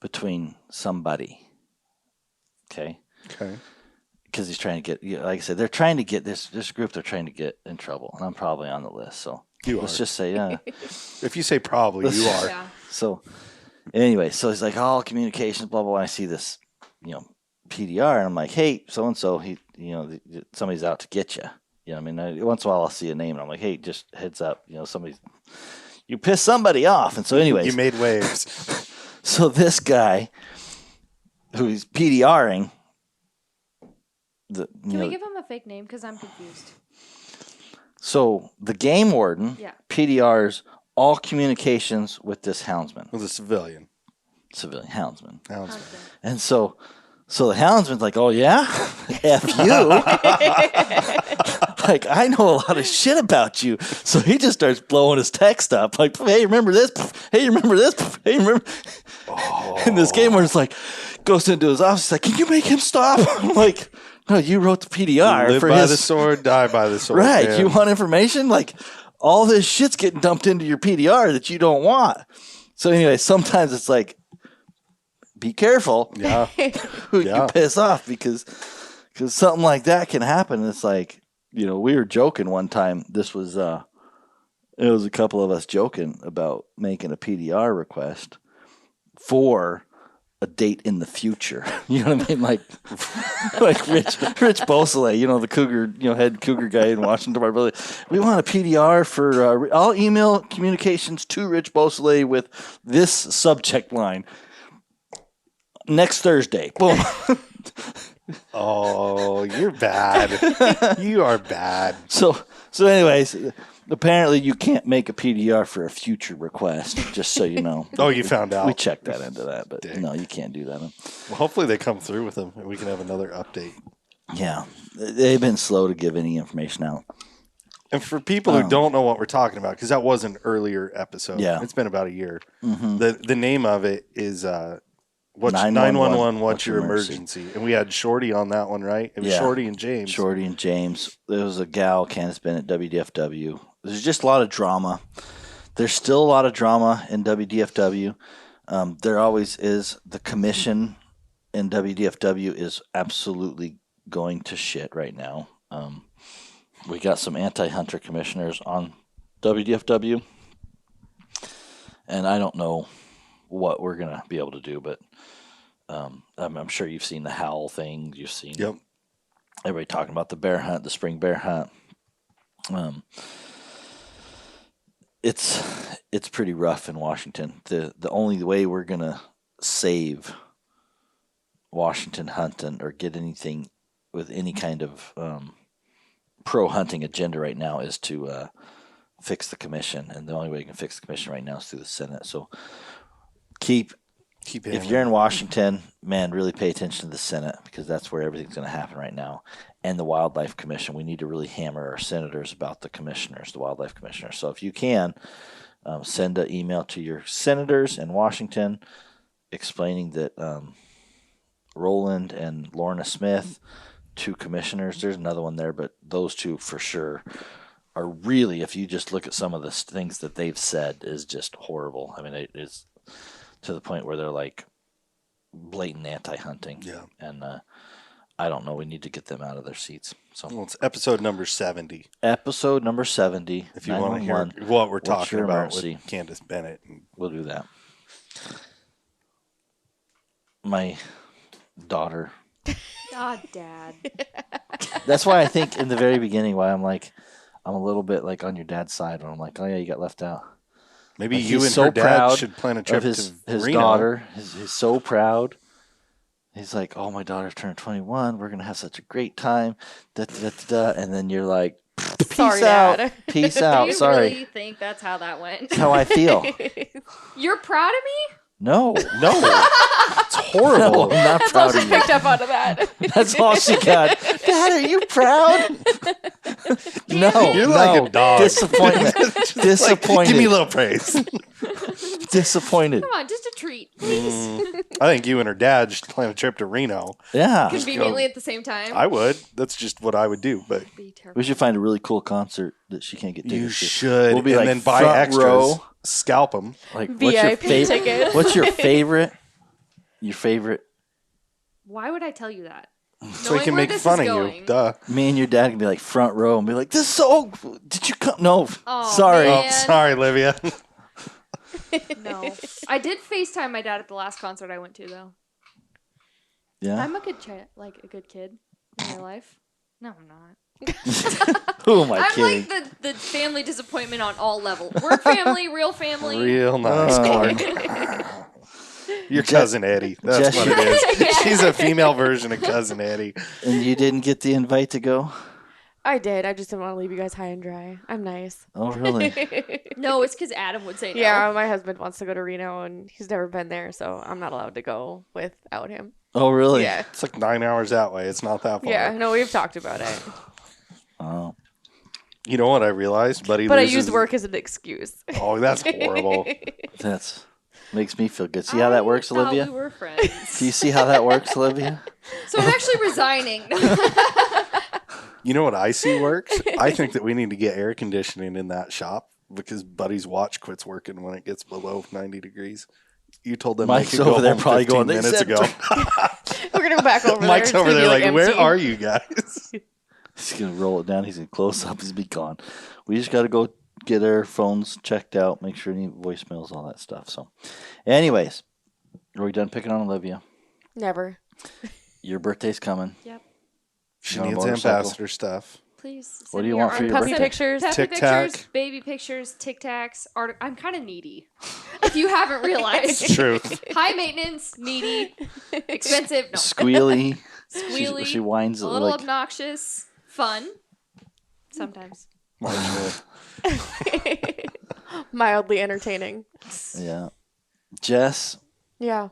between somebody. Okay. Because he's trying to get, like I said, they're trying to get this group. They're trying to get in trouble, and I'm probably on the list. So let's just say, yeah. If you say probably, you are. Yeah. So anyway, so he's like all communications, blah blah blah. I see this, PDR, and I'm like, hey, so and so, he, somebody's out to get you. I mean, once in a while I'll see a name, and I'm like, hey, just heads up, you pissed somebody off, and so anyways, you made waves. So this guy, who's PDRing. Can we give him a fake name? Because I'm confused. So the game warden PDRs all communications with this houndsman. With a civilian houndsman. Houndsman. And so the houndsman's like, oh yeah? F you. Like, I know a lot of shit about you. So he just starts blowing his text up. Like, hey, remember this? Hey, remember this? Hey, remember? Oh. And this game warden's like, goes into his office, like, can you make him stop? I'm like, no, you wrote the PDR. Live by the sword, die by the sword. Right. Man. You want information? Like, all this shit's getting dumped into your PDR that you don't want. So anyway, sometimes it's like, be careful. Yeah. Who you piss off because something like that can happen. It's like, we were joking one time. This was, it was a couple of us joking about making a PDR request for a date in the future. You know what I mean? Like Rich Beausoleil, the cougar, head cougar guy in Washington. We want a PDR for all email communications to Rich Beausoleil with this subject line. Next Thursday. Boom. Oh, you're bad. You are bad. So anyways, apparently you can't make a PDR for a future request, just so you know. Oh, you found out. We checked that into that, but no, you can't do that. Well, hopefully they come through with them and we can have another update. Yeah. They've been slow to give any information out. And for people who don't know what we're talking about, because that was an earlier episode. Yeah. It's been about a year. Mm-hmm. The name of it is 911, 911, what's your emergency? And we had Shorty on that one, right? It was Shorty and James. Shorty and James. There was a gal, Candace Bennett, WDFW. There's just a lot of drama. There's still a lot of drama in WDFW. There always is. The commission in WDFW is absolutely going to shit right now. We got some anti-hunter commissioners on WDFW, and I don't know what we're going to be able to do, but I'm sure you've seen the howl thing. You've seen everybody talking about the bear hunt, the spring bear hunt. It's pretty rough in Washington. The only way we're going to save Washington hunting or get anything with any kind of pro-hunting agenda right now is to fix the commission, and the only way you can fix the commission right now is through the Senate. So keep if you're in Washington, man, really pay attention to the Senate, because that's where everything's going to happen right now. And the Wildlife Commission, we need to really hammer our senators about the commissioners, the wildlife commissioners. So if you can, send an email to your senators in Washington explaining that Roland and Lorna Smith, 2 commissioners, there's another one there, but those 2 for sure are really, if you just look at some of the things that they've said, is just horrible. I mean, it is to the point where they're like blatant anti-hunting. Yeah. And I don't know. We need to get them out of their seats. So Well, it's episode number 70. episode number 70. If you want to hear what we're talking about emergency? with Candace Bennett. We'll do that. My daughter. God, Dad. That's why I think in the very beginning why I'm a little bit like on your dad's side when I'm like, oh yeah, you got left out. Maybe Like, you he's and so her dad proud should plan a trip of his to Reno. daughter. He's so proud. He's like, oh, my daughter turned 21. We're going to have such a great time. Da, da, da, da. And then you're like, peace Sorry, out. Dad. Peace Do out. you Sorry. really think that's how that went? That's how I feel. You're proud of me? No. No. It's horrible. No, I'm not That's all proud she of you. picked up out of that. That's all she got. Dad, are you proud? No. You're no. like a dog. Disappointment. Disappointed. Give me a little praise. Disappointed. Come on, just a treat, please. I think you and her dad should plan a trip to Reno. Yeah. Conveniently at the same time. I would. That's just what I would do. But Be terrible. We should find a really cool concert that she can't get tickets you to. should. We'll be and like then buy front extras. row. Scalp them. Like, VIP tickets. What's your favorite? Your favorite? Why would I tell you that? So he Knowing can where make this fun is of you. going. Duh. Me and your dad can be like front row and be like, "This is so. Did you come? No, Oh, sorry. man. Oh, sorry, Livia. No. I did FaceTime my dad at the last concert I went to, though. Yeah. I'm a good a good kid in my life. No, I'm not. Who am I I'm kidding? like the family disappointment on all levels. Work family, real family. Real nice, Oh. Clark. Your cousin Eddie. That's Jess- what it is. She's a female version of cousin Eddie. And you didn't get the invite to go? I did. I just didn't want to leave you guys high and dry. I'm nice. Oh, really? No, it's because Adam would say no. Yeah, my husband wants to go to Reno, and he's never been there, so I'm not allowed to go without him. Oh, really? Yeah. It's like 9 hours that way. It's not that far. Yeah, no, we've talked about it. Oh. You know what I realized? Buddy But I loses- used work as an excuse. Oh, that's horrible. That's makes me feel good. See how that works, I thought Olivia? we were friends. Do you see how that works, Olivia? So I'm actually resigning. You know what I see works? I think that we need to get air conditioning in that shop because Buddy's watch quits working when it gets below 90 degrees. You told them Mike's they could over go there home probably 15 going, "They minutes said ago. We're going to go back over there. Mike's It's over gonna there be, like, where empty." are you guys? He's going to roll it down. He's going to close up. He's be gone. We just got to go get our phones checked out, make sure any voicemails, all that stuff. So, anyways, are we done picking on Olivia? Never. Your birthday's coming. Yep. She On a needs motorcycle. ambassador stuff. Please. What send do you me want for your Puppy birthday? pictures. Puppy Tic Tac. pictures, baby pictures, Tic Tacs. I'm kind of needy. If you haven't realized. It's truth. High maintenance, needy, expensive, no. Squealy. Squealy, She whines a little like obnoxious, fun. Sometimes. Marginally. Mildly entertaining. yeah. Jess, Yeah.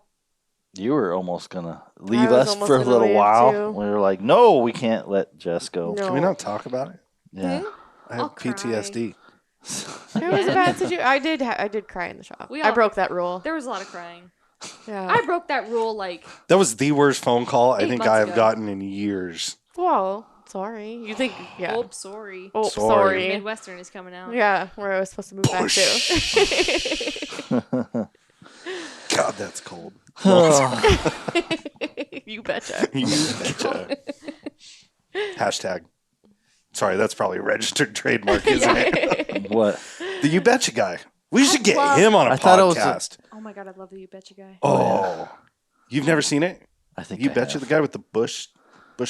you were almost gonna leave was us almost for a gonna little leave, while. too. We were like, no, we can't let Jess go. No. Can we not talk about it? Yeah. I I'll have cry. PTSD. It was a bad situation. I did cry in the shop. We I all- broke that rule. There was a lot of crying. Yeah. I broke that rule like That was the worst phone call I 8 think months I have ago. gotten in years. Well, sorry. You think? Yeah. oh sorry. Oh, Sorry. sorry. Midwestern is coming out. Yeah, where I was supposed to move back to. God, that's cold. You betcha. You betcha. Hashtag. Sorry, that's probably a registered trademark, isn't it? What? The You Betcha guy. We should get love- him on a I thought it was a- podcast. Oh my god, I love the You Betcha guy. Oh. You've never seen it? I think You I Betcha, have. the guy with the bush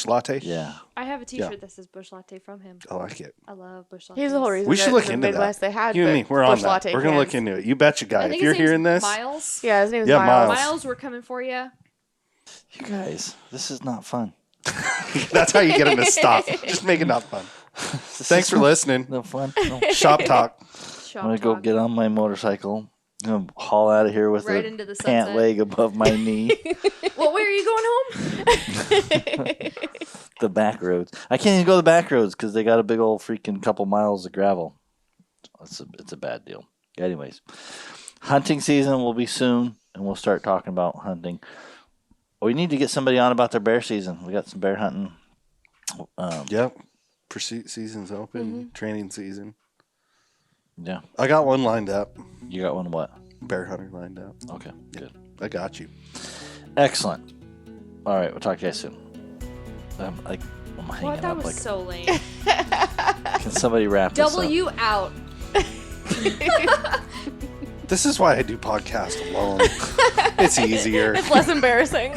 latte? Yeah. I have a T-shirt that says Bush Latte from him. I like it. I love Bush Latte. He's the whole reason. We should that look in the into Midwest that. They had You and me, we're on Busch that. Latte We're going to look cans. into it. You Betcha guy. I If think you're his name's hearing this, Miles. Yeah, his name is Yeah, Miles. Miles. Miles, we're coming for you. You guys, this is not fun. that's how you get him to stop. Just make it not fun. Thanks for listening. No fun. No. Shop talk. Shop I'm gonna go talk. get on my motorcycle. I'm gonna haul out of here with Right a into the pant sunset. leg above my knee. What way are you going home? The back roads. I can't even go the back roads because they got a big old freaking couple miles of gravel. It's a bad deal. Anyways, hunting season will be soon, and we'll start talking about hunting. We need to get somebody on about their bear season. We got some bear hunting. Yep. Pursuit season's open. Training season. Yeah, I got one lined up. you got one. What? Bear hunter lined up. Okay, good, I got you. excellent. All right, we'll talk to you guys soon. I'm hanging What? That up. was Like, so lame. can somebody wrap this up? W out. This is why I do podcast alone. It's easier. It's less embarrassing.